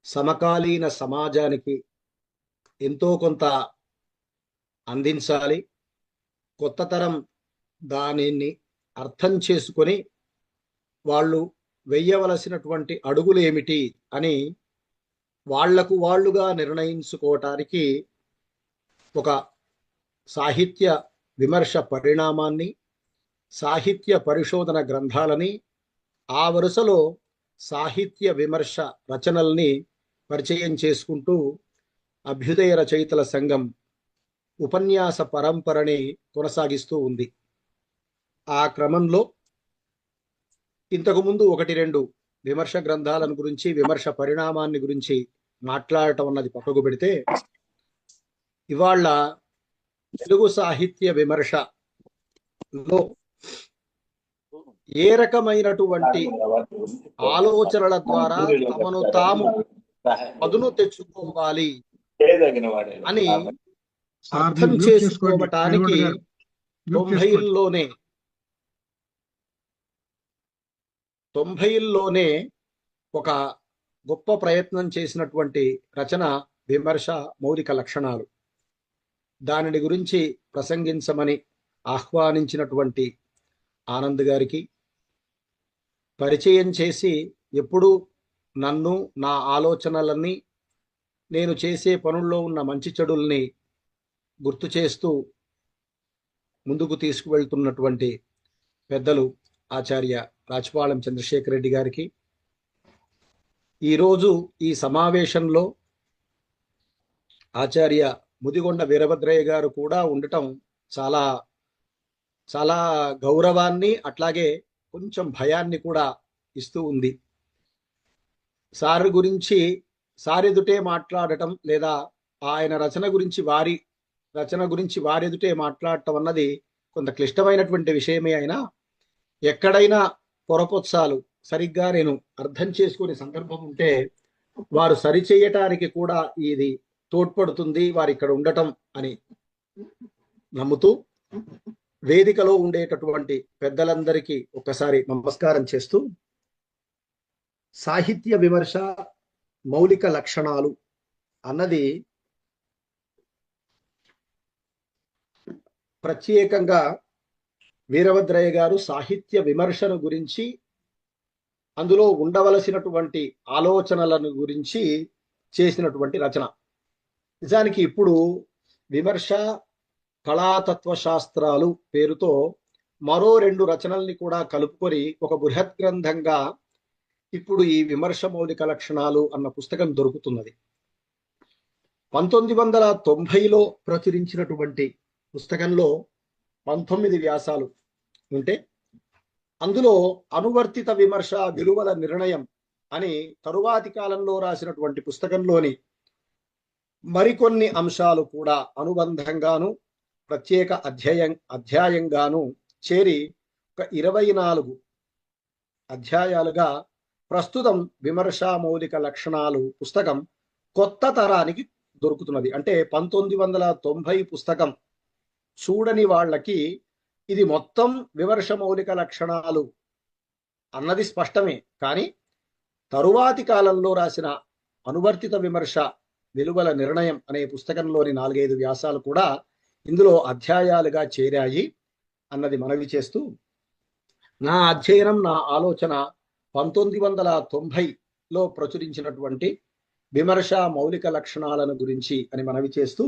సమకాలీన సమాజానికి ఎంతో కొంత అందించాలి. కొత్త తరం దానిని అర్థం చేసుకొని వాళ్ళు వెయ్యవలసినటువంటి అడుగులు ఏమిటి అని వాళ్లకు వాళ్ళుగా నిర్ణయించుకోవటానికి ఒక సాహిత్య విమర్శ పరిణామాన్ని, సాహిత్య పరిశోధన గ్రంథాలని, ఆ వరుసలో సాహిత్య విమర్శ రచనల్ని పరిచయం చేసుకుంటూ అభ్యుదయ రచయితల సంఘం ఉపన్యాస పరంపరని కొనసాగిస్తూ ఉంది. ఆ క్రమంలో ఇంతకుముందు 1-2 విమర్శ గ్రంథాలను గురించి, విమర్శ పరిణామాన్ని గురించి మాట్లాడటం అన్నది పక్కకు పెడితే, ఇవాళ తెలుగు సాహిత్య విమర్శలో ఏ రకమైనటువంటి ఆలోచనల ద్వారా తమను తాము పదును తెచ్చుకోవాలి అని అర్థం చేసుకోవటానికి 90ల్లోనే ఒక గొప్ప ప్రయత్నం చేసినటువంటి రచన విమర్శ మౌలిక లక్షణాలు. దానిని గురించి ప్రసంగించమని ఆహ్వానించినటువంటి ఆనంద్ గారికి, పరిచయం చేసి ఎప్పుడూ నన్ను, నా ఆలోచనలన్నీ, నేను చేసే పనుల్లో ఉన్న మంచి చెడుల్ని గుర్తు చేస్తూ ముందుకు తీసుకువెళ్తున్నటువంటి పెద్దలు ఆచార్య రాచపాళెం చంద్రశేఖర్ రెడ్డి గారికి, ఈరోజు ఈ సమావేశంలో ఆచార్య ముదిగొండ వీరభద్రయ్య గారు కూడా ఉండటం చాలా చాలా గౌరవాన్ని, అట్లాగే కొంచెం భయాన్ని కూడా ఇస్తూ ఉంది. సార్ గురించి సారెదుటే మాట్లాడటం, లేదా ఆయన రచన గురించి వారెదుటే మాట్లాడటం అన్నది కొంత క్లిష్టమైనటువంటి విషయమే. అయినా ఎక్కడైనా పొరపొత్సాలు సరిగ్గా నేను అర్థం చేసుకునే సందర్భం ఉంటే వారు సరిచేయటానికి కూడా ఇది తోడ్పడుతుంది, వారు ఇక్కడ ఉండటం అని నమ్ముతూ వేదికలో ఉండేటటువంటి పెద్దలందరికీ ఒక్కసారి నమస్కారం చేస్తూ, సాహిత్య విమర్శ మౌలిక లక్షణాలు అన్నది ప్రత్యేకంగా వీరభద్రయ్య గారు సాహిత్య విమర్శను గురించి, అందులో ఉండవలసినటువంటి ఆలోచనలను గురించి చేసినటువంటి రచన. నిజానికి ఇప్పుడు విమర్శ కళాతత్వ శాస్త్రాలు పేరుతో మరో 2 రచనల్ని కూడా కలుపుకొని ఒక బృహత్ గ్రంథంగా ఇప్పుడు ఈ విమర్శ మౌలిక లక్షణాలు అన్న పుస్తకం దొరుకుతున్నది. 1990లో ప్రచురించినటువంటి పుస్తకంలో 19 వ్యాసాలు ఉంటే, అందులో అనువర్తిత విమర్శ విలువల నిర్ణయం అని తరువాతి కాలంలో రాసినటువంటి పుస్తకంలోని మరికొన్ని అంశాలు కూడా అనుబంధంగాను ప్రత్యేక అధ్యాయంగాను చేరి ఒక 24 అధ్యాయాలుగా ప్రస్తుతం విమర్శ మౌలిక లక్షణాలు పుస్తకం కొత్త తరానికి దొరుకుతున్నది. అంటే 1990 పుస్తకం చూడని వాళ్ళకి ఇది మొత్తం విమర్శ మౌలిక లక్షణాలు అన్నది స్పష్టమే. కానీ తరువాతి కాలంలో రాసిన అనువర్తిత విమర్శ విలువల నిర్ణయం అనే పుస్తకంలోని 4-5 వ్యాసాలు కూడా ఇందులో అధ్యాయాలుగా చేరాయి అన్నది మనవి చేస్తూ, నా అధ్యయనం, నా ఆలోచన 1990లో ప్రచురించినటువంటి విమర్శ మౌలిక లక్షణాలను గురించి అని మనవి చేస్తూ,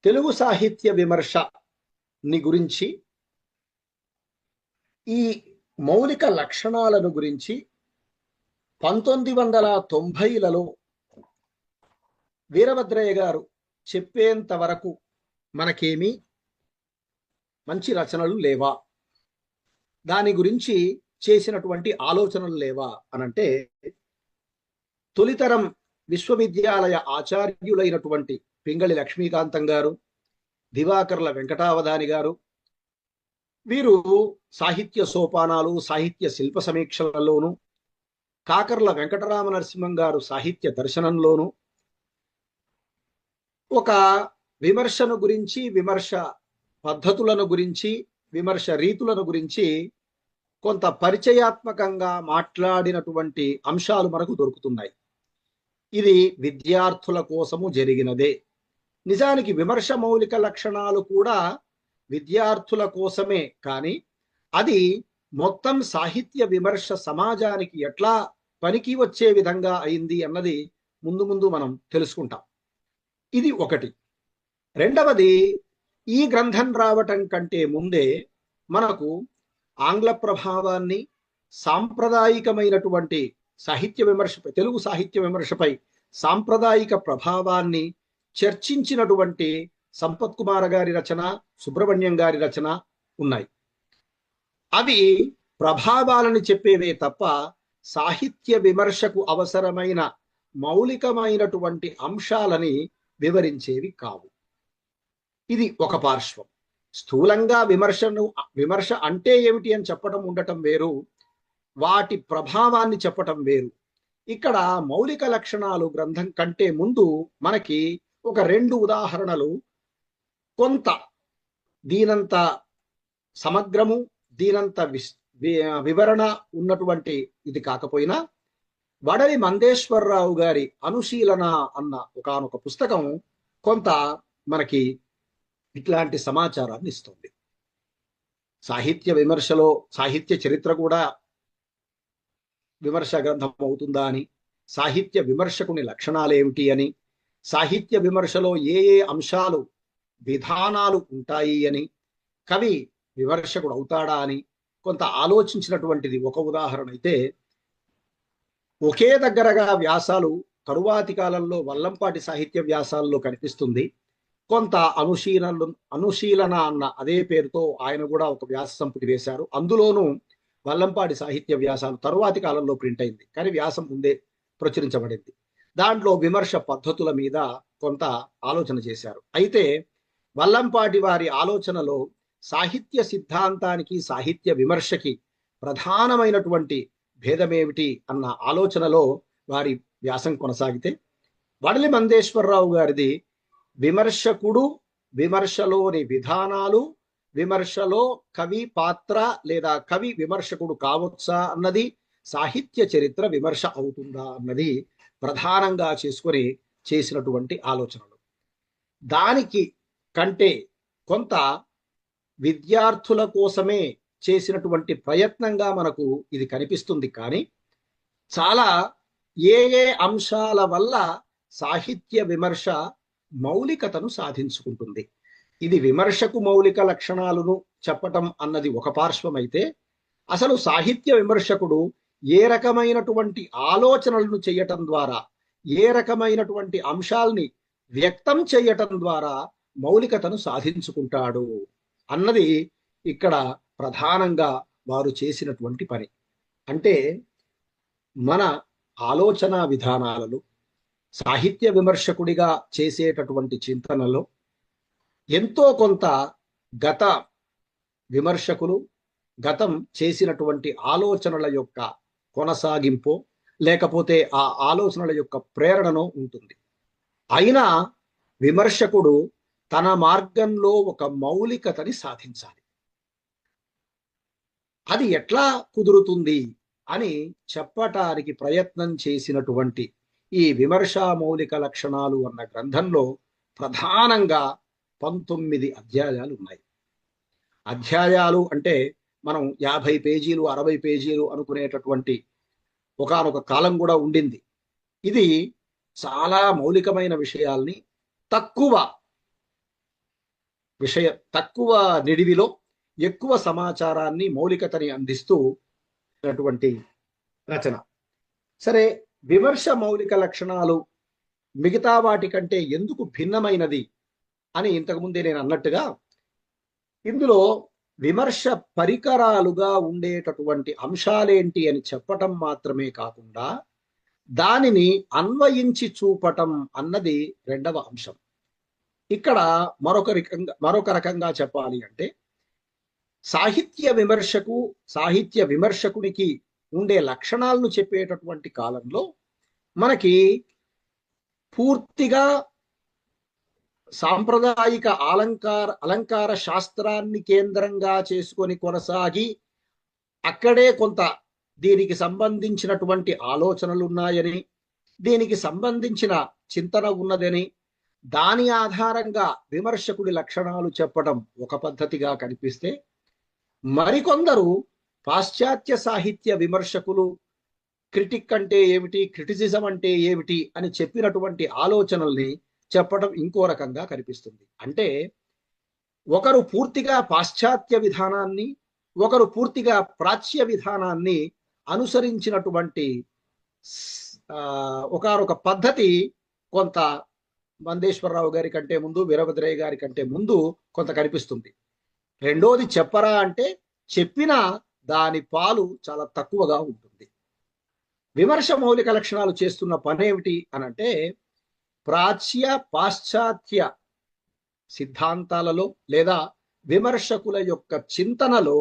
తెలుగు సాహిత్య విమర్శని గురించి, ఈ మౌలిక లక్షణాలను గురించి 1990లలో వీరభద్రయ్య గారు చెప్పేంత వరకు మనకేమీ మంచి రచనలు లేవా, దాని గురించి చేసినటువంటి ఆలోచనలు లేవా అనంటే, తొలితరం విశ్వవిద్యాలయ ఆచార్యులైనటువంటి పింగళి లక్ష్మీకాంతం గారు, దివాకర్ల వెంకటావధాని గారు, వీరు సాహిత్య సోపానాలు, సాహిత్య శిల్ప సమీక్షలలోను, కాకర్ల వెంకటరామ నరసింహం గారు సాహిత్య దర్శనంలోను ఒక విమర్శను గురించి, విమర్శ పద్ధతులను గురించి, విమర్శ రీతులను గురించి కొంత పరిచయాత్మకంగా మాట్లాడినటువంటి అంశాలు మనకు దొరుకుతున్నాయి. ఇది విద్యార్థుల కోసము జరిగినదే. నిజానికి విమర్శ మౌలిక లక్షణాలు కూడా విద్యార్థుల కోసమే, కానీ అది మొత్తం సాహిత్య విమర్శ సమాజానికి ఎట్లా పనికి వచ్చే విధంగా అయింది అన్నది ముందు ముందు మనం తెలుసుకుంటాం. ఇది ఒకటి. రెండవది, ఈ గ్రంథం రావటం కంటే ముందే మనకు ఆంగ్ల ప్రభావాన్ని, సాంప్రదాయికమైనటువంటి సాహిత్య విమర్శపై, తెలుగు సాహిత్య విమర్శపై సాంప్రదాయిక ప్రభావాన్ని చర్చించినటువంటి సంపత్ కుమార్ గారి రచన, సుబ్రహ్మణ్యం గారి రచన ఉన్నాయి. అవి ప్రభావాలను చెప్పేవే తప్ప సాహిత్య విమర్శకు అవసరమైన మౌలికమైనటువంటి అంశాలని వివరించేవి కావు. ఇది ఒక పార్శ్వం. స్థూలంగా విమర్శ అంటే ఏమిటి అని చెప్పడం ఉండటం వేరు, వాటి ప్రభావాన్ని చెప్పటం వేరు. ఇక్కడ మౌలిక లక్షణాలు గ్రంథం కంటే ముందు మనకి ఒక 2 ఉదాహరణలు, కొంత దీనంత సమగ్రము, దీనంత వివరణ ఉన్నటువంటి ఇది కాకపోయినా వడలి మందేశ్వరరావు గారి అనుశీలన అన్న ఒకానొక పుస్తకం కొంత మనకి ఇట్లాంటి సమాచారాన్ని ఇస్తుంది. సాహిత్య విమర్శలో సాహిత్య చరిత్ర కూడా విమర్శ గ్రంథం అవుతుందా అని, సాహిత్య విమర్శకుని లక్షణాలు ఏమిటి అని, సాహిత్య విమర్శలో ఏ ఏ అంశాలు విధానాలు ఉంటాయి అని, కవి విమర్శకుడు అవుతాడా అని కొంత ఆలోచించినటువంటిది ఒక ఉదాహరణ అయితే, ఒకే దగ్గరగా వ్యాసాలు తరువాతి కాలంలో వల్లంపాటి సాహిత్య వ్యాసాల్లో కనిపిస్తుంది. కొంత అనుశీలన అన్న అదే పేరుతో ఆయన కూడా ఒక వ్యాస సంపుటి వేశారు. అందులోనూ వల్లంపాటి సాహిత్య వ్యాసాలు తరువాతి కాలంలో ప్రింట్ అయింది, కానీ వ్యాసం ముందే ప్రచురించబడింది. దాంట్లో విమర్శ పద్ధతుల మీద కొంత ఆలోచన చేశారు. అయితే వల్లంపాటి వారి ఆలోచనలో సాహిత్య సిద్ధాంతానికి, సాహిత్య విమర్శకి ప్రధానమైనటువంటి భేదమేమిటి అన్న ఆలోచనలో వారి వ్యాసం కొనసాగితే, వడలి మందేశ్వరరావు గారిది విమర్శకుడు, విమర్శలోని విధానాలు, విమర్శలో కవి పాత్ర లేదా కవి విమర్శకుడు కావచ్చా అన్నది, సాహిత్య చరిత్ర విమర్శ అవుతుందా అన్నది ప్రధానంగా చేసుకొని చేసినటువంటి ఆలోచనలు. దానికి కంటే కొంత విద్యార్థుల కోసమే చేసినటువంటి ప్రయత్నంగా మనకు ఇది కనిపిస్తుంది. కానీ చాలా ఏ ఏ అంశాల వల్ల సాహిత్య విమర్శ మౌలికతను సాధించుకుంటుంది, ఇది విమర్శకు మౌలిక లక్షణాలను చెప్పటం అన్నది ఒక పార్శ్వం అయితే, అసలు సాహిత్య విమర్శకుడు ఏ రకమైనటువంటి ఆలోచనలను చేయటం ద్వారా, ఏ రకమైనటువంటి అంశాల్ని వ్యక్తం చేయటం ద్వారా మౌలికతను సాధించుకుంటాడు అన్నది ఇక్కడ ప్రధానంగా వారు చేసినటువంటి పని. అంటే మన ఆలోచన విధానాలలో, సాహిత్య విమర్శకుడిగా చేసేటటువంటి చింతనలో ఎంతో కొంత గత విమర్శకులు గతం చేసినటువంటి ఆలోచనల యొక్క కొనసాగింపో లేకపోతే ఆ ఆలోచనల యొక్క ప్రేరణనో ఉంటుంది. అయినా విమర్శకుడు తన మార్గంలో ఒక మౌలికతని సాధించాలి. అది ఎట్లా కుదురుతుంది అని చెప్పటానికి ప్రయత్నం చేసినటువంటి ఈ విమర్శ మౌలిక లక్షణాలు అన్న గ్రంథంలో ప్రధానంగా 19 అధ్యాయాలు ఉన్నాయి. అధ్యాయాలు అంటే మనం 50 పేజీలు 60 పేజీలు అనుకునేటటువంటి ఒకానొక కాలం కూడా ఉండింది. ఇది చాలా మౌలికమైన విషయాల్ని తక్కువ నిడివిలో ఎక్కువ సమాచారాన్ని, మౌలికతని అందిస్తూ రచన. సరే, విమర్శ మౌలిక లక్షణాలు మిగతా వాటి కంటే ఎందుకు భిన్నమైనది అని ఇంతకుముందే నేను అన్నట్టుగా, ఇందులో విమర్శ పరికరాలుగా ఉండేటటువంటి అంశాలేంటి అని చెప్పటం మాత్రమే కాకుండా దానిని అన్వయించి చూపటం అన్నది రెండవ అంశం. ఇక్కడ మరొక రకంగా చెప్పాలి అంటే, సాహిత్య విమర్శకునికి ఉండే లక్షణాలను చెప్పేటటువంటి కాలంలో మనకి పూర్తిగా సాంప్రదాయిక అలంకార శాస్త్రాన్ని కేంద్రంగా చేసుకొని కొనసాగి అక్కడే కొంత దీనికి సంబంధించినటువంటి ఆలోచనలు ఉన్నాయని, దీనికి సంబంధించిన చింతన ఉన్నదని, దాని ఆధారంగా విమర్శకుడి లక్షణాలు చెప్పడం ఒక పద్ధతిగా కనిపిస్తే, మరికొందరు పాశ్చాత్య సాహిత్య విమర్శకులు క్రిటిక్ అంటే ఏమిటి, క్రిటిసిజం అంటే ఏమిటి అని చెప్పినటువంటి ఆలోచనల్ని చెప్పడం ఇంకో రకంగా కనిపిస్తుంది. అంటే ఒకరు పూర్తిగా పాశ్చాత్య విధానాన్ని, ఒకరు పూర్తిగా ప్రాచ్య విధానాన్ని అనుసరించినటువంటి ఒకనొక పద్ధతి కొంత మందేశ్వరరావు గారి కంటే ముందు, వీరభద్రయ్య గారి కంటే ముందు కొంత కనిపిస్తుంది. రెండోది చెప్పరా అంటే చెప్పినా దాని పాలు చాలా తక్కువగా ఉంటుంది. విమర్శ మౌలిక లక్షణాలు చేస్తున్న పనేమిటి అనంటే, ప్రాచ్య పాశ్చాత్య సిద్ధాంతాలలో లేదా విమర్శకుల యొక్క చింతనలో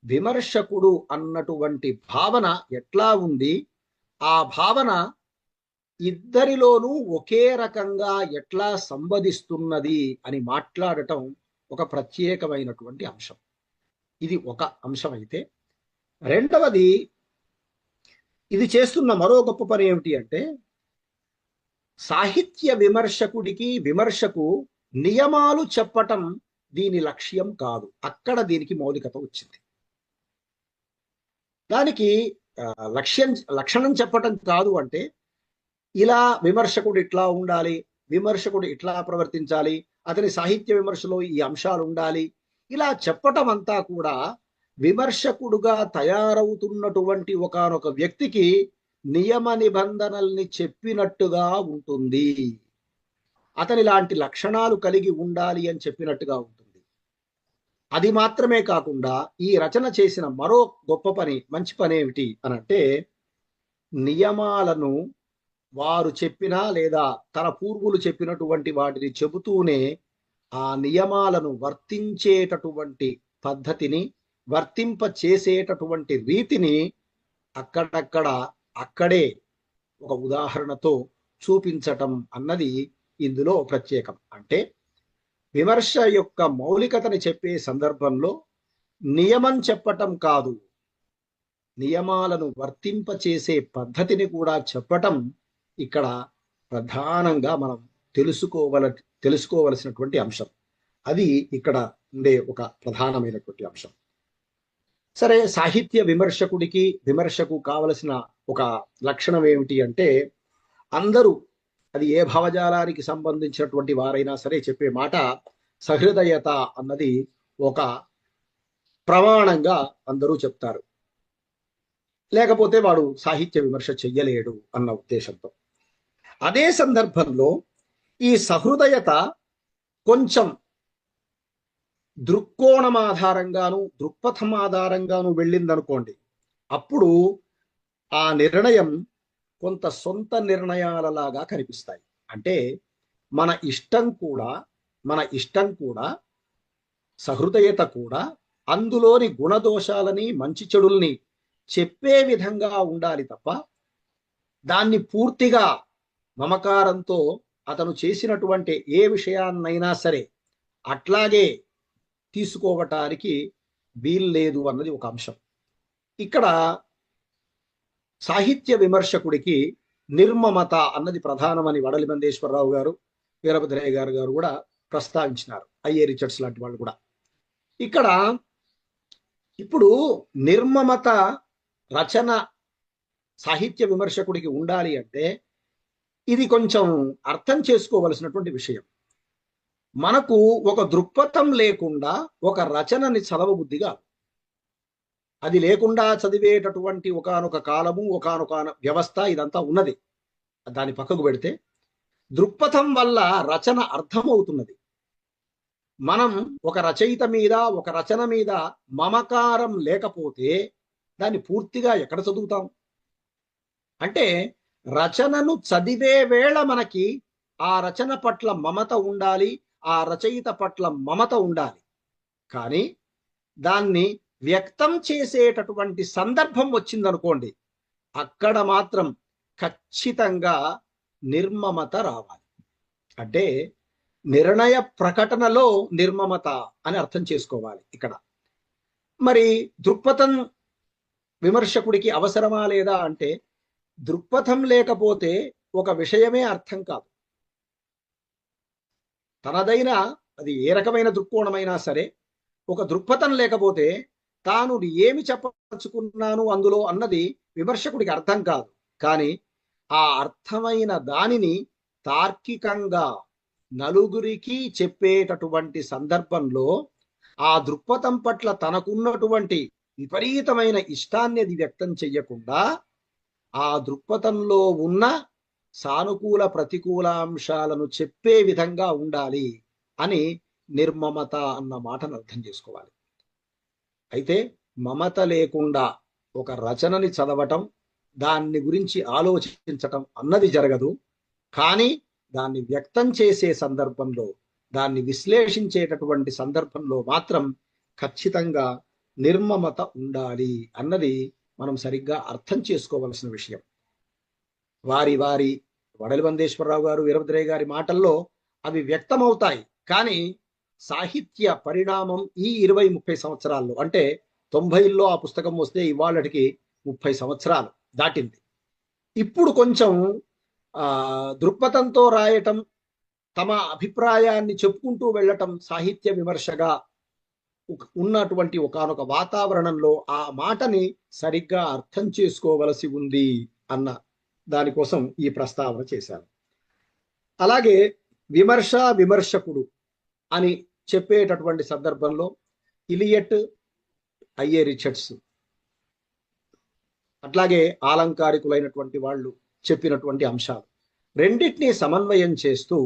విమర్శకుడు అన్నటువంటి భావన ఎట్లా ఉంది, ఆ భావన ఇద్దరిలోనూ ఒకే రకంగా ఎట్లా సంవదిస్తున్నది అని మాట్లాడటం ఒక ప్రత్యేకమైనటువంటి అంశం. ఇది ఒక అంశం అయితే, రెండవది ఇది చేస్తున్న మరో గొప్ప పని ఏమిటి అంటే, సాహిత్య విమర్శకుడికి విమర్శకు నియమాలు చెప్పటం దీని లక్ష్యం కాదు. అక్కడ దీనికి మౌలికత వచ్చింది. దానికి లక్షణం చెప్పటం కాదు అంటే, ఇలా విమర్శకుడు ఇట్లా ఉండాలి, విమర్శకుడు ఇట్లా ప్రవర్తించాలి, అతని సాహిత్య విమర్శలో ఈ అంశాలు ఉండాలి, ఇలా చెప్పటం అంతా కూడా విమర్శకుడుగా తయారవుతున్నటువంటి ఒకానొక వ్యక్తికి నియమ నిబంధనల్ని చెప్పినట్టుగా ఉంటుంది. అతని లాంటి లక్షణాలు కలిగి ఉండాలి అని చెప్పినట్టుగా ఉంటుంది. అది మాత్రమే కాకుండా ఈ రచన చేసిన మరో గొప్ప పని, మంచి పని ఏమిటి అనంటే, నియమాలను వారు చెప్పినా లేదా తన పూర్వులు చెప్పినటువంటి వాటిని చెబుతూనే ఆ నియమాలను వర్తించేటటువంటి పద్ధతిని, వర్తింప చేసేటటువంటి రీతిని అక్కడక్కడ అక్కడే ఒక ఉదాహరణతో చూపించటం అన్నది ఇందులో ప్రత్యేకం. అంటే విమర్శ యొక్క మౌలికతని చెప్పే సందర్భంలో నియమం చెప్పటం కాదు, నియమాలను వర్తింప చేసే పద్ధతిని కూడా చెప్పటం ఇక్కడ ప్రధానంగా మనం తెలుసుకోవలసినటువంటి అంశం. అది ఇక్కడ ఉండే ఒక ప్రధానమైనటువంటి అంశం. సరే, సాహిత్య విమర్శకుడికి విమర్శకు కావలసిన ఒక లక్షణం ఏమిటి అంటే, అందరూ అది ఏ భావజాలానికి సంబంధించినటువంటి వారైనా సరే చెప్పే మాట సహృదయత అన్నది ఒక ప్రమాణంగా అందరూ చెప్తారు. లేకపోతే వాడు సాహిత్య విమర్శ చెయ్యలేడు అన్న ఉద్దేశంతో. అదే సందర్భంలో ఈ సహృదయత కొంచెం దృక్కోణం ఆధారంగాను, దృక్పథం ఆధారంగాను వెళ్ళిందనుకోండి, అప్పుడు ఆ నిర్ణయం కొంత సొంత నిర్ణయాలలాగా కనిపిస్తాయి. అంటే మన ఇష్టం కూడా సహృదయత కూడా అందులోని గుణదోషాలని, మంచి చెడుల్ని చెప్పే విధంగా ఉండాలి తప్ప, దాన్ని పూర్తిగా మమకారంతో అతను చేసినటువంటి ఏ విషయాన్నైనా సరే అట్లాగే తీసుకోవటానికి వీల్లేదు అన్నది ఒక అంశం. ఇక్కడ సాహిత్య విమర్శకుడికి నిర్మమత అన్నది ప్రధానమని వడలి మందేశ్వరరావు గారు, వీరభద్రయ్య గారు కూడా ప్రస్తావించినారు. ఐఏ రిచర్డ్స్ లాంటి వాళ్ళు కూడా. ఇక్కడ ఇప్పుడు నిర్మమత రచన సాహిత్య విమర్శకుడికి ఉండాలి అంటే ఇది కొంచెం అర్థం చేసుకోవలసినటువంటి విషయం. మనకు ఒక దృక్పథం లేకుండా ఒక రచనని చదవబుద్ధిగా, అది లేకుండా చదివేటటువంటి ఒకానొక కాలము, ఒకానొక వ్యవస్థ ఇదంతా ఉన్నది. దాన్ని పక్కకు పెడితే దృక్పథం వల్ల రచన అర్థమవుతున్నది. మనం ఒక రచయిత మీద, ఒక రచన మీద మమకారం లేకపోతే దాన్ని పూర్తిగా ఎక్కడ చదువుతాం? అంటే రచనను చదివే వేళ మనకి ఆ రచన పట్ల మమత ఉండాలి, ఆ రచయిత పట్ల మమత ఉండాలి. కానీ దాన్ని వ్యక్తం చేసేటటువంటి సందర్భం వచ్చిందనుకోండి, అక్కడ మాత్రం ఖచ్చితంగా నిర్మమత రావాలి. అంటే నిర్ణయ ప్రకటనలో నిర్మమత అని అర్థం చేసుకోవాలి. ఇక్కడ మరి దృక్పథం విమర్శకుడికి అవసరమా లేదా అంటే, దృక్పథం లేకపోతే ఒక విషయమే అర్థం కాదు. తనదైన అది ఏ రకమైన దృక్కోణమైనా సరే, ఒక దృక్పథం లేకపోతే తాను ఏమి చెప్పదలుచుకున్నాను అందులో అన్నది విమర్శకుడికి అర్థం కాదు. కానీ ఆ అర్థమైన దానిని తార్కికంగా నలుగురికి చెప్పేటటువంటి సందర్భంలో ఆ దృక్పథం పట్ల తనకున్నటువంటి విపరీతమైన ఇష్టాన్ని అది వ్యక్తం చెయ్యకుండా ఆ దృక్పథంలో ఉన్న సానుకూల ప్రతికూల అంశాలను చెప్పే విధంగా ఉండాలి అని నిర్మమత అన్న మాటను అర్థం చేసుకోవాలి. అయితే మమత లేకుండా ఒక రచనని చదవటం, దాన్ని గురించి ఆలోచించటం అన్నది జరగదు. కానీ దాన్ని వ్యక్తం చేసే సందర్భంలో, దాన్ని విశ్లేషించేటటువంటి సందర్భంలో మాత్రం ఖచ్చితంగా నిర్మమత ఉండాలి అన్నది మనం సరిగ్గా అర్థం చేసుకోవలసిన విషయం. వారి వడలి వందేశ్వరరావు గారు, వీరభద్రయ్య గారి మాటల్లో అవి వ్యక్తమవుతాయి. కానీ సాహిత్య పరిణామం ఈ 20-30 సంవత్సరాల్లో, అంటే 90ల్లో ఆ పుస్తకం వస్తే ఇవాళకి 30 సంవత్సరాలు దాటింది. ఇప్పుడు కొంచెం దృక్పథంతో రాయటం, తమ అభిప్రాయాన్ని చెప్పుకుంటూ వెళ్ళటం సాహిత్య విమర్శగా ఉన్నటువంటి ఒకానొక వాతావరణంలో ఆ మాటని సరిగ్గా అర్థం చేసుకోవలసి ఉంది అన్న దానికోసం ఈ ప్రస్తావన చేశాను. అలాగే విమర్శకుడు అని చెప్పేటటువంటి సందర్భంలో ఇలియట్, ఐఏ రిచర్డ్స్, అట్లాగే ఆలంకారికులైనటువంటి వాళ్ళు చెప్పినటువంటి అంశాలు రెండింటినీ సమన్వయం చేస్తూ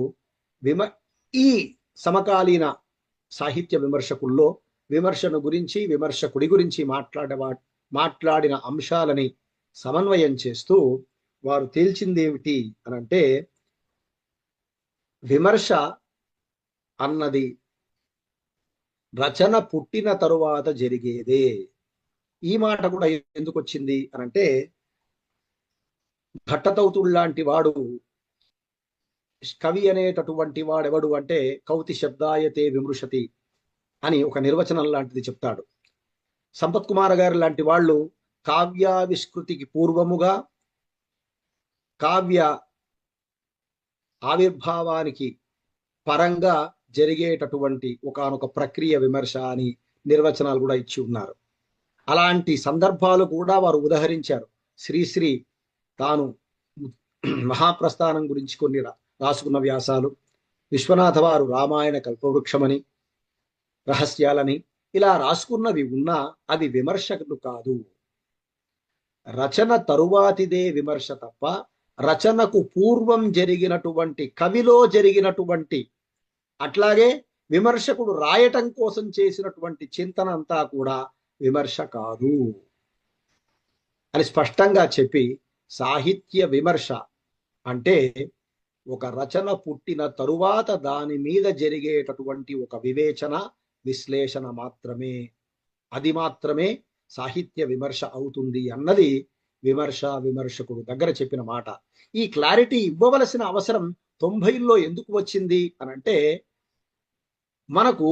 ఈ సమకాలీన సాహిత్య విమర్శకుల్లో విమర్శను గురించి, విమర్శకుడి గురించి మాట్లాడిన అంశాలని సమన్వయం చేస్తూ వారు తేల్చిందేమిటి అనంటే, విమర్శ అన్నది రచన పుట్టిన తరువాత జరిగేదే. ఈ మాట కూడా ఎందుకు వచ్చింది అనంటే, భట్టతౌతుల్లాంటి వాడు కవి అనేటటువంటి వాడెవడు అంటే, కౌతి శబ్దాయతే విమృశతి అని ఒక నిర్వచనం లాంటిది చెప్తాడు. సంపత్ కుమార్ గారు లాంటి వాళ్ళు కావ్యావిష్కృతికి పూర్వముగా కావ్య ఆవిర్భావానికి పరంగా జరిగేటటువంటి ఒకానొక ప్రక్రియ విమర్శ అని నిర్వచనాలు కూడా ఇచ్చి ఉన్నారు. అలాంటి సందర్భాలు కూడా వారు ఉదహరించారు. శ్రీశ్రీ తాను మహాప్రస్థానం గురించి కొన్ని రాసుకున్న వ్యాసాలు, విశ్వనాథ వారు రామాయణ కల్పవృక్షమని, రహస్యాలని ఇలా రాసుకున్నవి ఉన్నా అవి విమర్శకులు కాదు. రచన తరువాతిదే విమర్శ తప్ప రచనకు పూర్వం జరిగినటువంటి, కవిలో జరిగినటువంటి, అట్లాగే విమర్శకుడు రాయటం కోసం చేసినటువంటి చింతన అంతా కూడా విమర్శ కాదు అని స్పష్టంగా చెప్పి, సాహిత్య విమర్శ అంటే ఒక రచన పుట్టిన తరువాత దాని మీద జరిగేటటువంటి ఒక వివేచన, విశ్లేషణ మాత్రమే. అది మాత్రమే సాహిత్య విమర్శ అవుతుంది అన్నది విమర్శకుడు దగ్గర చెప్పిన మాట. ఈ క్లారిటీ ఇవ్వవలసిన అవసరం 90ల్లో ఎందుకు వచ్చింది అనంటే, మనకు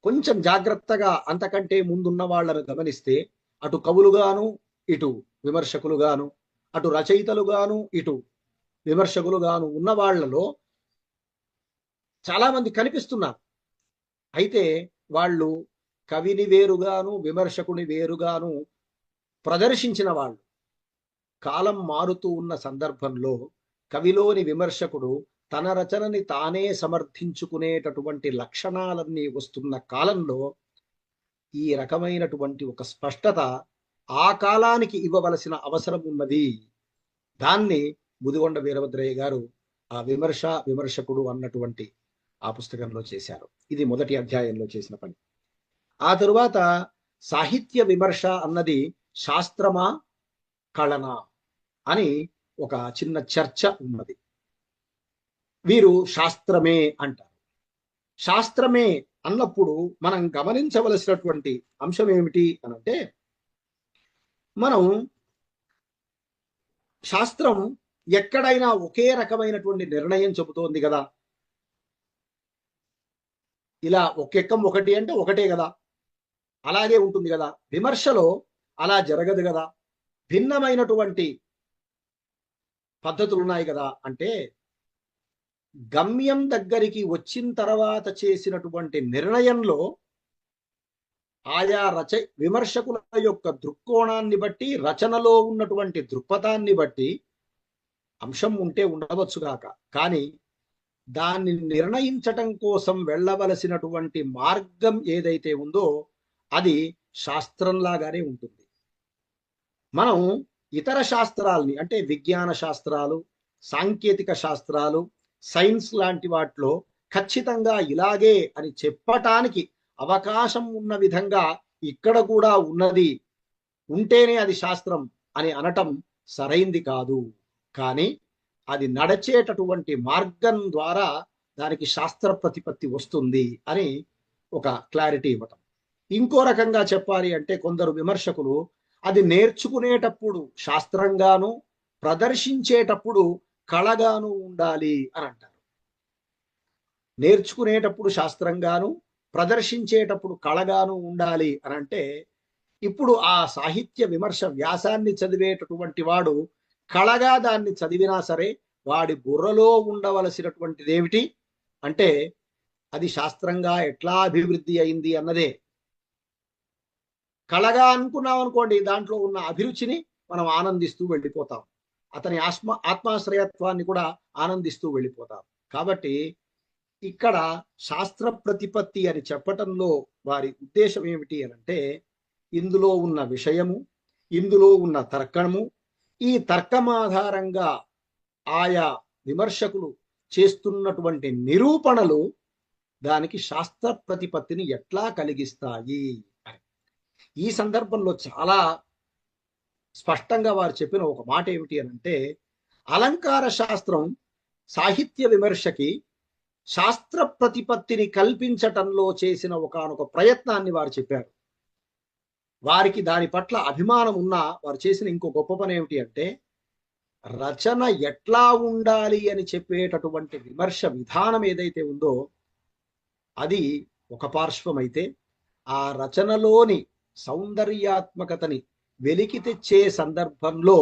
కొంచెం జాగ్రత్తగా అంతకంటే ముందున్న వాళ్ళను గమనిస్తే, అటు కవులుగాను, ఇటు విమర్శకులుగాను, అటు రచయితలుగాను, ఇటు విమర్శకులుగాను ఉన్న వాళ్లలో చాలా మంది కనిపిస్తున్నారు. అయితే వాళ్ళు కవిని వేరుగాను, విమర్శకుని వేరుగాను ప్రదర్శించిన వాళ్ళు. కాలం మారుతూ ఉన్న సందర్భంలో కవిలోని విమర్శకుడు తన రచనని తానే సమర్థించుకునేటటువంటి లక్షణాలన్నీ వస్తున్న కాలంలో ఈ రకమైనటువంటి ఒక స్పష్టత ఆ కాలానికి ఇవ్వవలసిన అవసరం ఉన్నది. దాన్ని ముదిగొండ వీరభద్రయ్య గారు ఆ విమర్శకుడు అన్నటువంటి ఆ పుస్తకంలో చేశారు. ఇది మొదటి అధ్యాయంలో చేసిన పని. ఆ తరువాత సాహిత్య విమర్శ అన్నది శాస్త్రమా కళనా అని ఒక చిన్న చర్చ ఉన్నది. వీరు శాస్త్రమే అంటారు. శాస్త్రమే అన్నప్పుడు మనం గమనించవలసినటువంటి అంశం ఏమిటి అనంటే, మనం శాస్త్రం ఎక్కడైనా ఒకే రకమైనటువంటి నిర్ణయం చెబుతోంది కదా. ఇలా ఒకెక్కం ఒకటి అంటే ఒకటే కదా. అలాగే ఉంటుంది కదా. విమర్శలో అలా జరగదు కదా, భిన్నమైనటువంటి పద్ధతులు ఉన్నాయి కదా. అంటే గమ్యం దగ్గరికి వచ్చిన తర్వాత చేసినటువంటి నిర్ణయంలో ఆయా విమర్శకుల యొక్క దృక్కోణాన్ని బట్టి, రచనలో ఉన్నటువంటి దృక్పథాన్ని బట్టి అంశం ఉంటే ఉండవచ్చుగాక, కానీ దాన్ని నిర్ణయించటం కోసం వెళ్ళవలసినటువంటి మార్గం ఏదైతే ఉందో అది శాస్త్రంలాగానే ఉంటుంది. మనం ఇతర శాస్త్రాలని, అంటే విజ్ఞాన శాస్త్రాలు, సాంకేతిక శాస్త్రాలు, సైన్స్ లాంటి వాటిలో ఖచ్చితంగా ఇలాగే అని చెప్పటానికి అవకాశం ఉన్న విధంగా ఇక్కడ కూడా ఉన్నది, ఉంటేనే అది శాస్త్రం అని అనటం సరైంది కాదు. కానీ అది నడిచేటటువంటి మార్గం ద్వారా దానికి శాస్త్ర ప్రతిపత్తి వస్తుంది అని ఒక క్లారిటీ ఇవ్వటం. ఇంకో రకంగా చెప్పాలి అంటే కొందరు విమర్శకులు అది నేర్చుకునేటప్పుడు శాస్త్రంగాను, ప్రదర్శించేటప్పుడు కళగాను ఉండాలి అని అంటారు. నేర్చుకునేటప్పుడు శాస్త్రంగాను, ప్రదర్శించేటప్పుడు కళగాను ఉండాలి అని అంటే, ఇప్పుడు ఆ సాహిత్య విమర్శ వ్యాసాన్ని చదివేటటువంటి వాడు కళగా దాన్ని చదివినా సరే వాడి బుర్రలో ఉండవలసినటువంటిది ఏమిటి అంటే అది శాస్త్రంగా ఎట్లా అభివృద్ధి అయింది అన్నదే. కళగా అనుకున్నాం అనుకోండి, దాంట్లో ఉన్న అభిరుచిని మనం ఆనందిస్తూ వెళ్ళిపోతాం, అతని ఆత్మాశ్రయత్వాన్ని కూడా ఆనందిస్తూ వెళ్ళిపోతాం. కాబట్టి ఇక్కడ శాస్త్ర ప్రతిపత్తి అని చెప్పటంలో వారి ఉద్దేశం ఏమిటి అని అంటే, ఇందులో ఉన్న విషయము, ఇందులో ఉన్న తర్కము, ఈ తర్కం ఆధారంగా ఆయా విమర్శకులు చేస్తున్నటువంటి నిరూపణలు దానికి శాస్త్ర ప్రతిపత్తిని ఎట్లా కలిగిస్తాయి. ఈ సందర్భంలో చాలా స్పష్టంగా వారు చెప్పిన ఒక మాట ఏమిటి అని అంటే, అలంకార శాస్త్రం సాహిత్య విమర్శకి శాస్త్ర ప్రతిపత్తిని కల్పించటంలో చేసిన ఒకానొక ప్రయత్నాన్ని వారు చెప్పారు. వారికి దాని పట్ల అభిమానం ఉన్నా వారు చేసిన ఇంకో గొప్ప పని ఏమిటి అంటే, రచన ఎట్లా ఉండాలి అని చెప్పేటటువంటి విమర్శ విధానం ఏదైతే ఉందో అది ఒక పార్శ్వమైతే, ఆ రచనలోని సౌందర్యాత్మకతని వెలికి తెచ్చే సందర్భంలో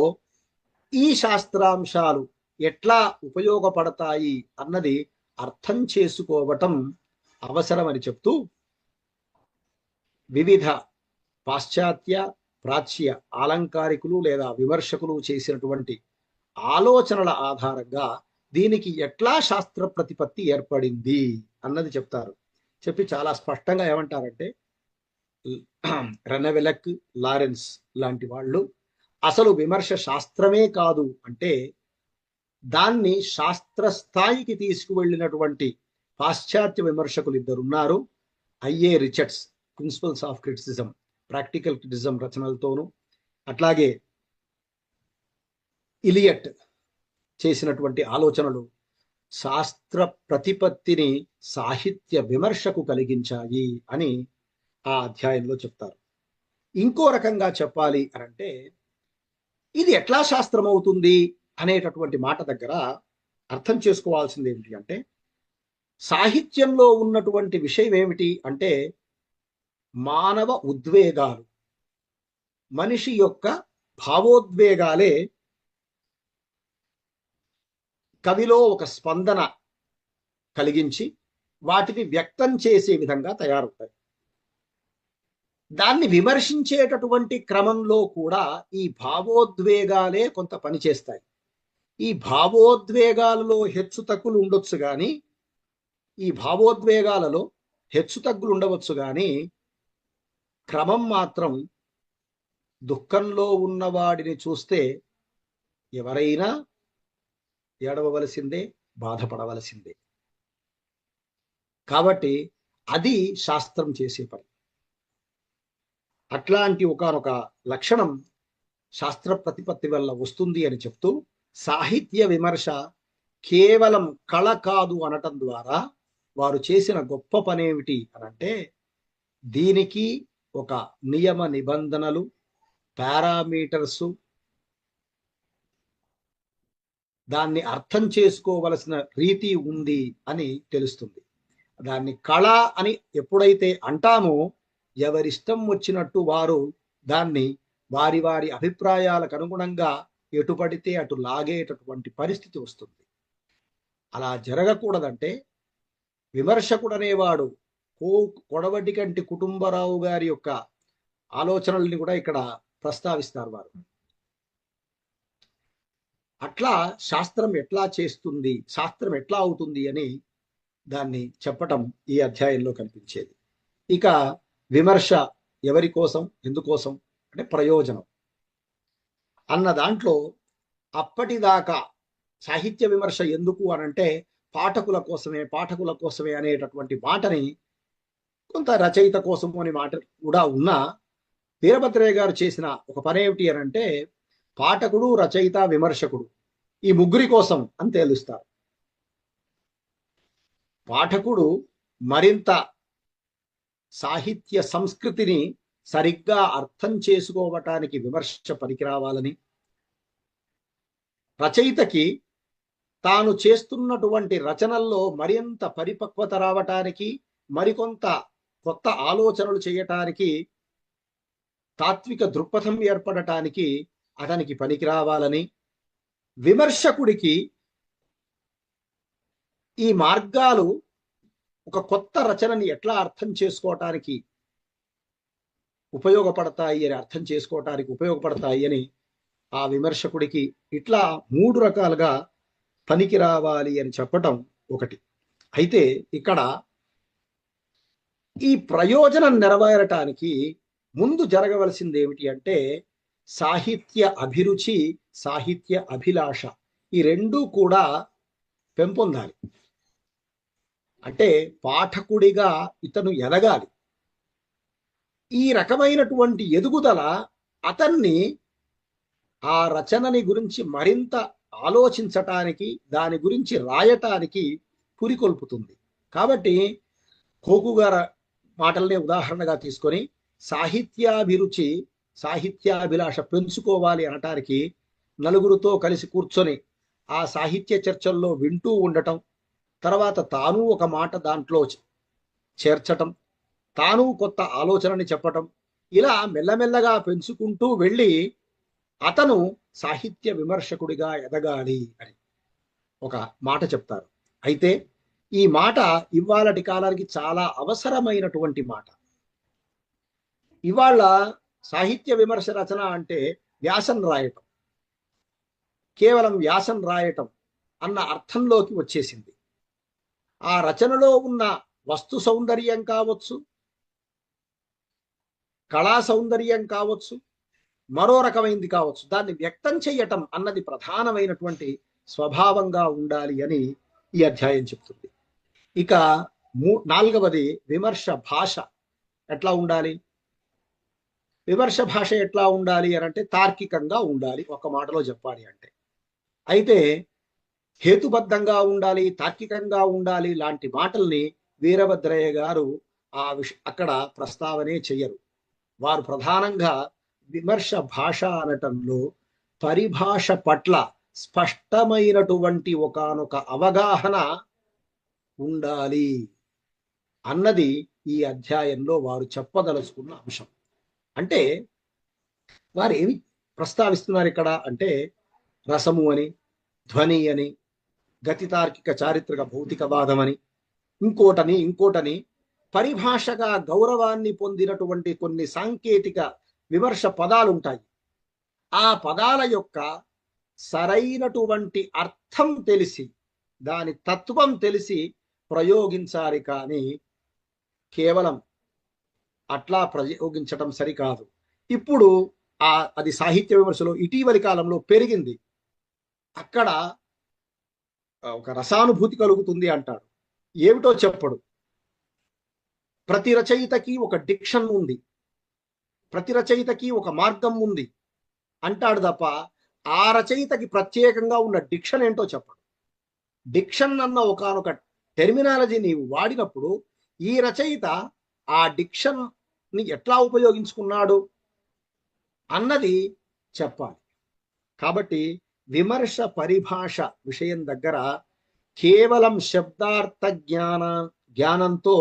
ఈ శాస్త్రాంశాలు ఎట్లా ఉపయోగపడతాయి అన్నది అర్థం చేసుకోవటం అవసరమని చెప్తూ, వివిధ పాశ్చాత్య, ప్రాచ్య ఆలంకారికులు లేదా విమర్శకులు చేసినటువంటి ఆలోచనల ఆధారంగా దీనికి ఎట్లా శాస్త్ర ప్రతిపత్తి ఏర్పడింది అన్నది చెప్తారు. చెప్పి చాలా స్పష్టంగా ఏమంటారంటే, రెనెవెలక్, లారెన్స్ లాంటి వాళ్ళు అసలు విమర్శ శాస్త్రమే కాదు అంటే, దాన్ని శాస్త్ర స్థాయికి తీసుకువెళ్ళినటువంటి పాశ్చాత్య విమర్శకులు ఇద్దరున్నారు. I A Richards principles of criticism, practical criticism రచనలతోనూ, అట్లాగే ఇలియట్ చేసినటువంటి ఆలోచనలు శాస్త్ర ప్రతిపత్తిని సాహిత్య విమర్శకు కలిగించాయి అని ఆ అధ్యాయంలో చెప్తారు. ఇంకో రకంగా చెప్పాలి అనంటే, ఇది ఎట్లా శాస్త్రం అవుతుంది అనేటటువంటి మాట దగ్గర అర్థం చేసుకోవాల్సింది ఏమిటి అంటే, సాహిత్యంలో ఉన్నటువంటి విషయం ఏమిటి అంటే మానవ ఉద్వేగాలు, మనిషి యొక్క భావోద్వేగాలే కవిలో ఒక స్పందన కలిగించి వాటిని వ్యక్తం చేసే విధంగా తయారవుతాయి. దాన్ని విమర్శించేటటువంటి క్రమంలో కూడా ఈ భావోద్వేగాలే కొంత పనిచేస్తాయి. ఈ భావోద్వేగాలలో హెచ్చుతగ్గులు ఉండొచ్చు కానీ, ఈ భావోద్వేగాలలో హెచ్చుతగ్గులు ఉండవచ్చు కానీ క్రమం మాత్రం దుఃఖంలో ఉన్నవాడిని చూస్తే ఎవరైనా ఏడవవలసిందే, బాధపడవలసిందే. కాబట్టి అది శాస్త్రం చేసే పని. అట్లాంటి ఒకనొక లక్షణం శాస్త్ర ప్రతిపత్తి వల్ల వస్తుంది అని చెప్తూ, సాహిత్య విమర్శ కేవలం కళ కాదు అనటం ద్వారా వారు చేసిన గొప్ప పనేమిటి అనంటే, దీనికి ఒక నియమ నిబంధనలు, పారామీటర్సు, దాన్ని అర్థం చేసుకోవలసిన రీతి ఉంది అని తెలుస్తుంది. దాన్ని కళ అని ఎప్పుడైతే అంటామో ఎవరిష్టం వచ్చినట్టు వారు దాన్ని వారి వారి అభిప్రాయాలకు అనుగుణంగా ఎటు పడితే అటు లాగేటటువంటి పరిస్థితి వస్తుంది. అలా జరగకూడదంటే విమర్శకుడు అనేవాడు కొడవటి కంటి కుటుంబరావు గారి యొక్క ఆలోచనల్ని కూడా ఇక్కడ ప్రస్తావిస్తారు వారు. అట్లా శాస్త్రం ఎట్లా చేస్తుంది, శాస్త్రం ఎట్లా అవుతుంది అని దాన్ని చెప్పటం ఈ అధ్యాయంలో కనిపించేది. ఇక విమర్శ ఎవరి కోసం, ఎందుకోసం అంటే ప్రయోజనం అన్న దాంట్లో అప్పటిదాకా సాహిత్య విమర్శ ఎందుకు అనంటే పాఠకుల కోసమే అనేటటువంటి మాటని కొంత రచయిత కోసము అనే మాట కూడా ఉన్నా వీరభద్రయ్య గారు చేసిన ఒక పని ఏమిటి అనంటే పాఠకుడు, రచయిత, విమర్శకుడు ఈ ముగ్గురి కోసం అని తేలుస్తారు. పాఠకుడు మరింత సాహిత్య సంస్కృతిని సరిగ్గా అర్థం చేసుకోవటానికి విమర్శ పనికిరావాలని, రచయితకి తాను చేస్తున్నటువంటి రచనల్లో మరింత పరిపక్వత రావటానికి, మరికొంత కొత్త ఆలోచనలు చేయటానికి, తాత్విక దృక్పథం ఏర్పడటానికి అతనికి పనికి రావాలని, విమర్శకుడికి ఈ మార్గాలు ఒక కొత్త రచనని ఎట్లా అర్థం చేసుకోవటానికి ఉపయోగపడతాయి అని ఆ విమర్శకుడికి ఇట్లా 3 రకాలుగా పనికి రావాలి అని చెప్పటం ఒకటి. అయితే ఇక్కడ ఈ ప్రయోజనం నెరవేరటానికి ముందు జరగవలసింది ఏమిటి అంటే సాహిత్య అభిరుచి, సాహిత్య అభిలాష ఈ రెండూ కూడా పెంపొందాలి. అంటే పాఠకుడిగా ఇతను ఎదగాలి. ఈ రకమైనటువంటి ఎదుగుదల అతన్ని ఆ రచనని గురించి మరింత ఆలోచించటానికి, దాని గురించి రాయటానికి పురికొల్పుతుంది. కాబట్టి కోకు గారి మాటల్ని ఉదాహరణగా తీసుకొని సాహిత్యాభిరుచి, సాహిత్యాభిలాష పెంచుకోవాలి అనటానికి నలుగురితో కలిసి కూర్చొని ఆ సాహిత్య చర్చల్లో వింటూ ఉండటం, తర్వాత తాను ఒక మాట దాంట్లో చేర్చటం, తాను కొత్త ఆలోచనని చెప్పటం, ఇలా మెల్లమెల్లగా పెంచుకుంటూ వెళ్ళి అతను సాహిత్య విమర్శకుడిగా ఎదగాలి అని ఒక మాట చెప్తారు. అయితే ఈ మాట ఇవాళటి కాలానికి చాలా అవసరమైనటువంటి మాట. ఇవాళ సాహిత్య విమర్శ రచన అంటే వ్యాసం రాయటం, కేవలం వ్యాసం రాయటం అన్న అర్థంలోకి వచ్చేసింది. ఆ రచనలో ఉన్న వస్తు సౌందర్యం కావచ్చు, కళా సౌందర్యం కావచ్చు, మరో రకమైనది కావచ్చు, దాన్ని వ్యక్తం చేయటం అన్నది ప్రధానమైనటువంటి స్వభావంగా ఉండాలి అని ఈ అధ్యాయం చెప్తుంది. ఇక 4వది విమర్శ భాష ఎట్లా ఉండాలి. విమర్శ భాష ఎట్లా ఉండాలి అని అంటే తార్కికంగా ఉండాలి, ఒక మాటలో చెప్పాలి అంటే. అయితే హేతుబద్ధంగా ఉండాలి, తార్కికంగా ఉండాలి లాంటి మాటల్ని వీరభద్రయ్య గారు అక్కడ ప్రస్తావనే చెయ్యరు. వారు ప్రధానంగా విమర్శ భాష అనటంలో పరిభాష పట్ల స్పష్టమైనటువంటి ఒకానొక అవగాహన ఉండాలి అన్నది ఈ అధ్యాయంలో వారు చెప్పదలుచుకున్న అంశం. అంటే వారు ఏమి ప్రస్తావిస్తున్నారు ఇక్కడ అంటే రసము అని, ధ్వని అని, గతితార్కిక చారిత్రక భౌతికవాదం అని, ఇంకోటని పరిభాషగా గౌరవాన్ని పొందినటువంటి కొన్ని సాంకేతిక విమర్శ పదాలు ఉంటాయి. ఆ పదాల యొక్క సరైనటువంటి అర్థం తెలిసి, దాని తత్వం తెలిసి ప్రయోగించాలి, కానీ కేవలం అట్లా ప్రయోగించటం సరికాదు. ఇప్పుడు అది సాహిత్య విమర్శలో ఇటీవలి కాలంలో పెరిగింది. అక్కడ ఒక రసానుభూతి కలుగుతుంది అంటాడు, ఏమిటో చెప్పడు. ప్రతి రచయితకి ఒక డిక్షన్ ఉంది, ప్రతి రచయితకి ఒక మార్గం ఉంది అంటాడు తప్ప ఆ రచయితకి ప్రత్యేకంగా ఉన్న డిక్షన్ ఏంటో చెప్పడు. డిక్షన్ అన్న ఒకనొక టెర్మినాలజీ నీవు వాడినప్పుడు ఈ రచయిత ఆ డిక్షన్ ని ఎట్లా ఉపయోగించుకున్నాడు అన్నది చెప్పాలి. కాబట్టి విమర్శ పరిభాష విషయం దగ్గర కేవలం శబ్దార్థ జ్ఞానంతో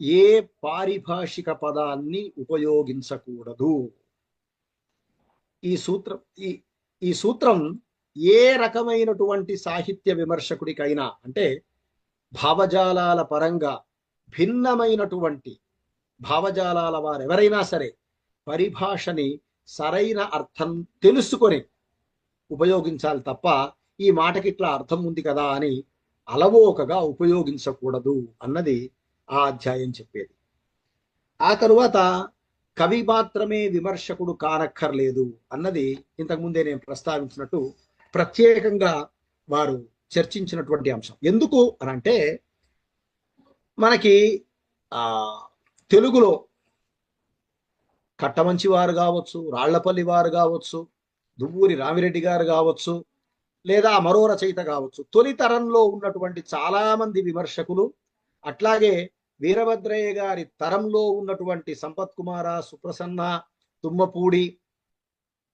ఏ పారిభాషిక పదాన్ని ఉపయోగించకూడదు. ఈ సూత్రం ఈ ఈ సూత్రం ఏ రకమైనటువంటి సాహిత్య విమర్శకుడికైనా, అంటే భావజాలాల పరంగా భిన్నమైనటువంటి భావజాలాల వారెవరైనా సరే పరిభాషని సరైన అర్థం తెలుసుకొని ఉపయోగించాలి తప్ప ఈ మాటకి ఇట్లా అర్థం ఉంది కదా అని అలవోకగా ఉపయోగించకూడదు అన్నది ఆ అధ్యాయం చెప్పేది. ఆ తరువాత కవి మాత్రమే విమర్శకుడు కానక్కర్లేదు అన్నది ఇంతకుముందే నేను ప్రస్తావించినట్టు ప్రత్యేకంగా వారు చర్చించినటువంటి అంశం. ఎందుకు అనంటే మనకి తెలుగులో కట్టమంచి వారు కావచ్చు, రాళ్లపల్లి వారు కావచ్చు, దువ్వూరి రామిరెడ్డి గారు కావచ్చు, లేదా మరో రచయిత కావచ్చు, తొలి తరంలో ఉన్నటువంటి చాలా మంది విమర్శకులు, అట్లాగే వీరభద్రయ్య గారి తరంలో ఉన్నటువంటి సంపత్ కుమార, సుప్రసన్న, తుమ్మపూడి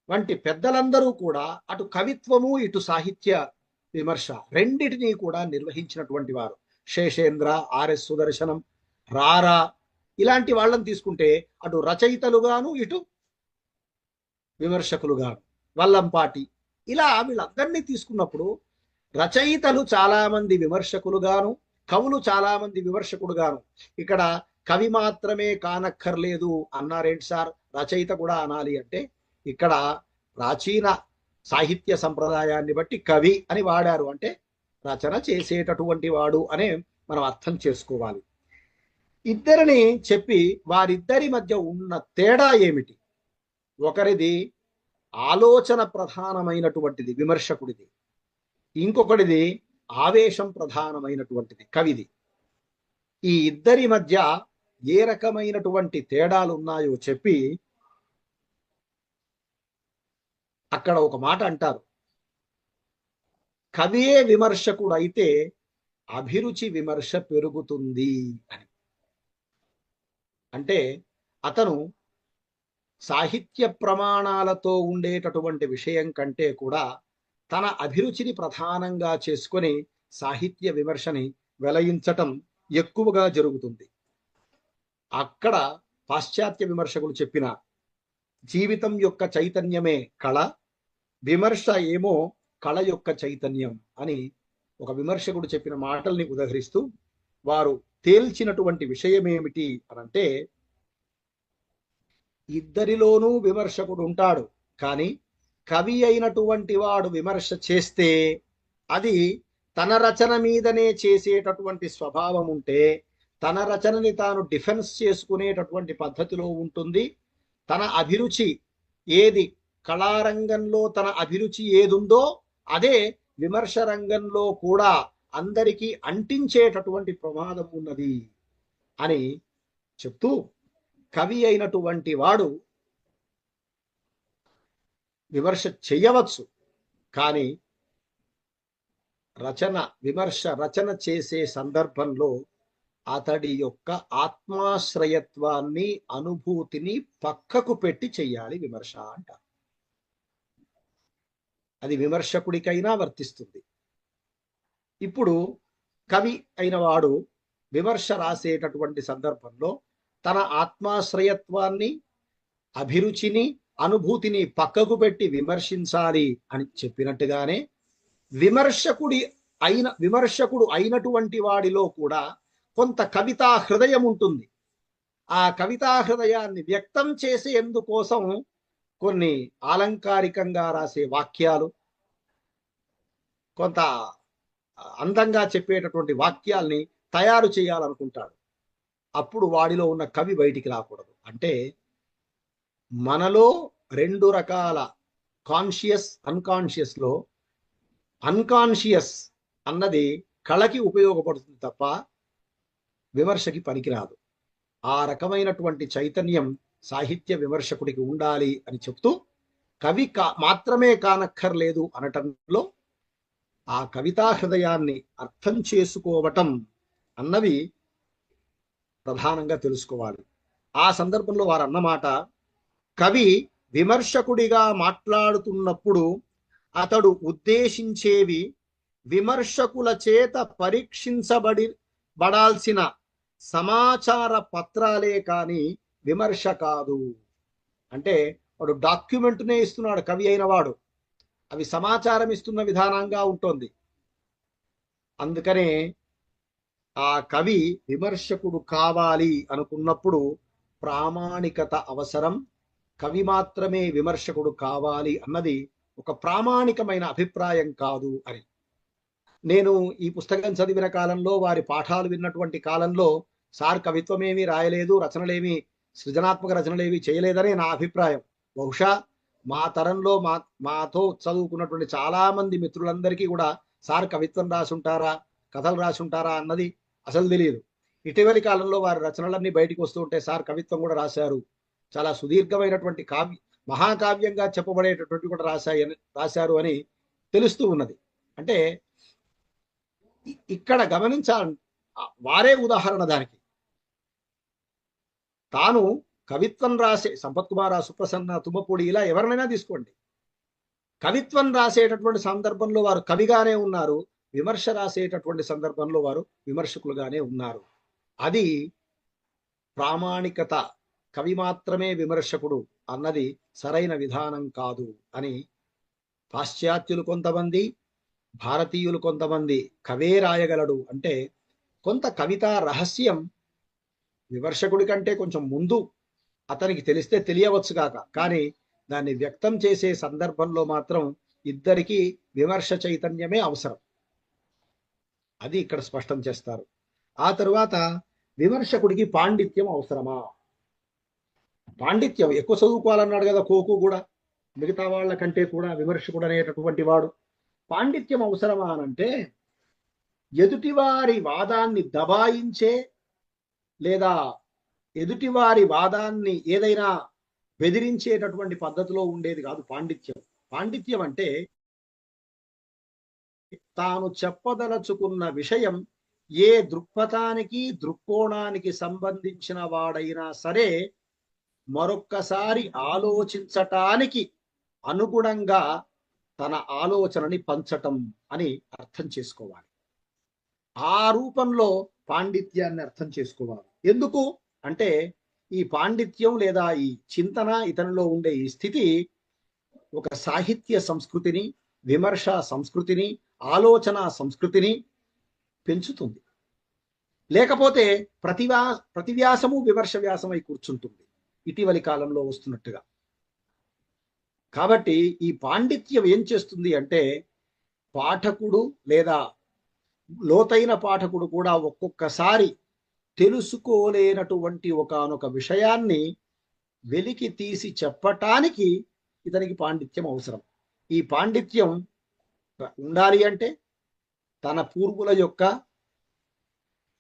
వంటి పెద్దలందరూ కూడా అటు కవిత్వము ఇటు సాహిత్య విమర్శ రెండిటినీ కూడా నిర్వహించినటువంటి వారు. శేషేంద్ర, ఆర్ఎస్ సుదర్శనం, రారా ఇలాంటి వాళ్ళని తీసుకుంటే అటు రచయితలుగాను ఇటు విమర్శకులుగాను, వల్లంపాటి, ఇలా వీళ్ళందరినీ తీసుకున్నప్పుడు రచయితలు చాలా మంది విమర్శకులుగాను, కవులు చాలా మంది విమర్శకుడుగాను. ఇక్కడ కవి మాత్రమే కానక్కర్లేదు అన్నారేంటి సార్, రచయిత కూడా అనాలి అంటే ఇక్కడ ప్రాచీన సాహిత్య సంప్రదాయాన్ని బట్టి కవి అని వాడారు, అంటే రచన చేసేటటువంటి వాడు అనే మనం అర్థం చేసుకోవాలి. ఇద్దరిని చెప్పి వారిద్దరి మధ్య ఉన్న తేడా ఏమిటి? ఒకరిది ఆలోచన ప్రధానమైనటువంటిది విమర్శకుడిది, ఇంకొకటిది ఆవేశం ప్రధానమైనటువంటిది కవిది. ఈ ఇద్దరి మధ్య ఏ రకమైనటువంటి తేడాలు ఉన్నాయో చెప్పి అక్కడ ఒక మాట అంటారు, కవియే విమర్శకుడు అయితే అభిరుచి విమర్శ పెరుగుతుంది అని. అంటే అతను సాహిత్య ప్రమాణాలతో ఉండేటటువంటి విషయం కంటే కూడా తన అభిరుచిని ప్రధానంగా చేసుకొని సాహిత్య విమర్శని వెలయించటం ఎక్కువగా జరుగుతుంది. అక్కడ పాశ్చాత్య విమర్శకులు చెప్పిన జీవితం యొక్క చైతన్యమే కళ, విమర్శ ఏమో కళ యొక్క చైతన్యం అని ఒక విమర్శకుడు చెప్పిన మాటల్ని ఉదహరిస్తూ వారు తేల్చినటువంటి విషయం ఏమిటి అనంటే, ఇద్దరిలోనూ విమర్శకుడు ఉంటాడు, కానీ కవి అయినటువంటి వాడు విమర్శ చేస్తే అది తన రచన మీదనే చేసేటటువంటి స్వభావం ఉంటే తన రచనని తాను డిఫెన్స్ చేసుకునేటటువంటి పద్ధతిలో ఉంటుంది. తన అభిరుచి ఏది, కళారంగంలో తన అభిరుచి ఏదుందో అదే విమర్శ రంగంలో కూడా అందరికీ అంటించేటటువంటి ప్రమాదం ఉన్నది అని చెప్తూ, కవి అయినటువంటి వాడు విమర్శ చెయ్యవచ్చు, కానీ రచన చేసే సందర్భంలో అతడి యొక్క ఆత్మాశ్రయత్వాన్ని, అనుభూతిని పక్కకు పెట్టి చెయ్యాలి విమర్శ అంట. అది విమర్శకుడికైనా వర్తిస్తుంది. ఇప్పుడు కవి అయిన వాడు విమర్శ రాసేటటువంటి సందర్భంలో తన ఆత్మాశ్రయత్వాన్ని, అభిరుచిని, అనుభూతిని పక్కకు పెట్టి విమర్శించాలి అని చెప్పినట్టుగానే విమర్శకుడు అయినటువంటి వాడిలో కూడా కొంత కవితా హృదయం ఉంటుంది. ఆ కవితా హృదయాన్ని వ్యక్తం చేసేందుకోసం కొన్ని ఆలంకారికంగా రాసే వాక్యాలు, కొంత అందంగా చెప్పేటటువంటి వాక్యాల్ని తయారు చేయాలనుకుంటాడు. అప్పుడు వాడిలో ఉన్న కవి బయటికి రాకూడదు. అంటే మనలో రెండు రకాల కాన్షియస్, అన్కాన్షియస్లో అన్కాన్షియస్ అన్నది కళకి ఉపయోగపడుతుంది తప్ప విమర్శకి పనికిరాదు. ఆ రకమైనటువంటి చైతన్యం సాహిత్య విమర్శకుడికి ఉండాలి అని చెప్తూ, కవి మాత్రమే కానక్కర్లేదు అనటంలో ఆ కవితా హృదయాన్ని అర్థం చేసుకోవటం అన్నవి ప్రధానంగా తెలుసుకోవాలి. ఆ సందర్భంలో వారు అన్నమాట, కవి విమర్శకుడిగా మాట్లాడుతున్నప్పుడు అతడు ఉద్దేశించేవి విమర్శకుల చేత పరీక్షించబడాల్సిన సమాచార పత్రాలే కానీ విమర్శ కాదు. అంటే వాడు డాక్యుమెంట్నే ఇస్తున్నాడు కవి అయిన వాడు, అవి సమాచారం ఇస్తున్న విధానంగా ఉంటుంది. అందుకనే ఆ కవి విమర్శకుడు కావాలి అనుకున్నప్పుడు ప్రామాణికత అవసరం. కవి మాత్రమే విమర్శకుడు కావాలి అన్నది ఒక ప్రామాణికమైన అభిప్రాయం కాదు అని. నేను ఈ పుస్తకం చదివిన కాలంలో, వారి పాఠాలు విన్నటువంటి కాలంలో సార్ కవిత్వమేమీ రాయలేదు, రచనలేమి సృజనాత్మక రచనలేమి చేయలేదని నా అభిప్రాయం. బహుశా మా తరంలో మాతో చదువుకున్నటువంటి చాలా మంది మిత్రులందరికీ కూడా సార్ కవిత్వం రాసుంటారా, కథలు రాసుంటారా అన్నది అసలు తెలియదు. ఇటీవలి కాలంలో వారి రచనలన్నీ బయటికి వస్తూ ఉంటే సార్ కవిత్వం కూడా రాశారు, చాలా సుదీర్ఘమైనటువంటి మహాకావ్యంగా చెప్పబడేటటువంటి కూడా రాశారు అని తెలుస్తూ ఉన్నది. అంటే ఇక్కడ గమనించాలి, వారే ఉదాహరణ దానికి. తాను కవిత్వం రాసే సంపత్ కుమార్, సుప్రసన్న, తుమ్మపూడి ఇలా ఎవరినైనా తీసుకోండి, కవిత్వం రాసేటటువంటి సందర్భంలో వారు కవిగానే ఉన్నారు, విమర్శ రాసేటటువంటి సందర్భంలో వారు విమర్శకులుగానే ఉన్నారు. అది ప్రామాణికత. కవి మాత్రమే విమర్శకుడు అన్నది సరైన విధానం కాదు అని పాశ్చాత్యులు కొంతమంది, భారతీయులు కొంతమంది కవే రాయగలడు అంటే కొంత కవితా రహస్యం విమర్శకుడి కంటే కొంచెం ముందు అతనికి తెలిస్తే తెలియవచ్చు కాక, కానీ దాన్ని వ్యక్తం చేసే సందర్భంలో మాత్రం ఇద్దరికీ విమర్శ చైతన్యమే అవసరం. అది ఇక్కడ స్పష్టం చేస్తారు. ఆ తరువాత విమర్శకుడికి పాండిత్యం అవసరమా? పాండిత్యం ఎక్కువ చదువుకోవాలన్నాడు కదా కోకు కూడా, మిగతా వాళ్ళ కంటే కూడా విమర్శకుడు అనేటటువంటి వాడు. పాండిత్యం అవసరమా అనంటే ఎదుటివారి వాదాన్ని దబాయించే లేదా ఎదుటివారి వాదాన్ని ఏదైనా బెదిరించేటటువంటి పద్ధతిలో ఉండేది కాదు పాండిత్యం. పాండిత్యం అంటే తాను చెప్పదలుచుకున్న విషయం ఏ దృక్పథానికి దృక్కోణానికి సంబంధించిన వాడైనా సరే మరొక్కసారి ఆలోచించటానికి అనుగుణంగా తన ఆలోచనని పంచటం అని అర్థం చేసుకోవాలి. ఆ రూపంలో పాండిత్యాన్ని అర్థం చేసుకోవాలి. ఎందుకు అంటే ఈ పాండిత్యం లేదా ఈ చింతన ఇతనిలో ఉండే ఈ స్థితి ఒక సాహిత్య సంస్కృతిని, విమర్శ సంస్కృతిని, ఆలోచన సంస్కృతిని పెంచుతుంది. లేకపోతే ప్రతివ్యాసము విమర్శ వ్యాసమై కూర్చుంటుంది ఇటీవలి కాలంలో వస్తున్నట్టుగా. కాబట్టి ఈ పాండిత్యం ఏం చేస్తుంది అంటే పాఠకుడు లేదా లోతైన పాఠకుడు కూడా ఒక్కొక్కసారి తెలుసుకోలేనటువంటి ఒకానొక విషయాన్ని వెలికి తీసి చెప్పటానికి ఇతనికి పాండిత్యం అవసరం. ఈ పాండిత్యం ఉండాలి అంటే తన పూర్వుల యొక్క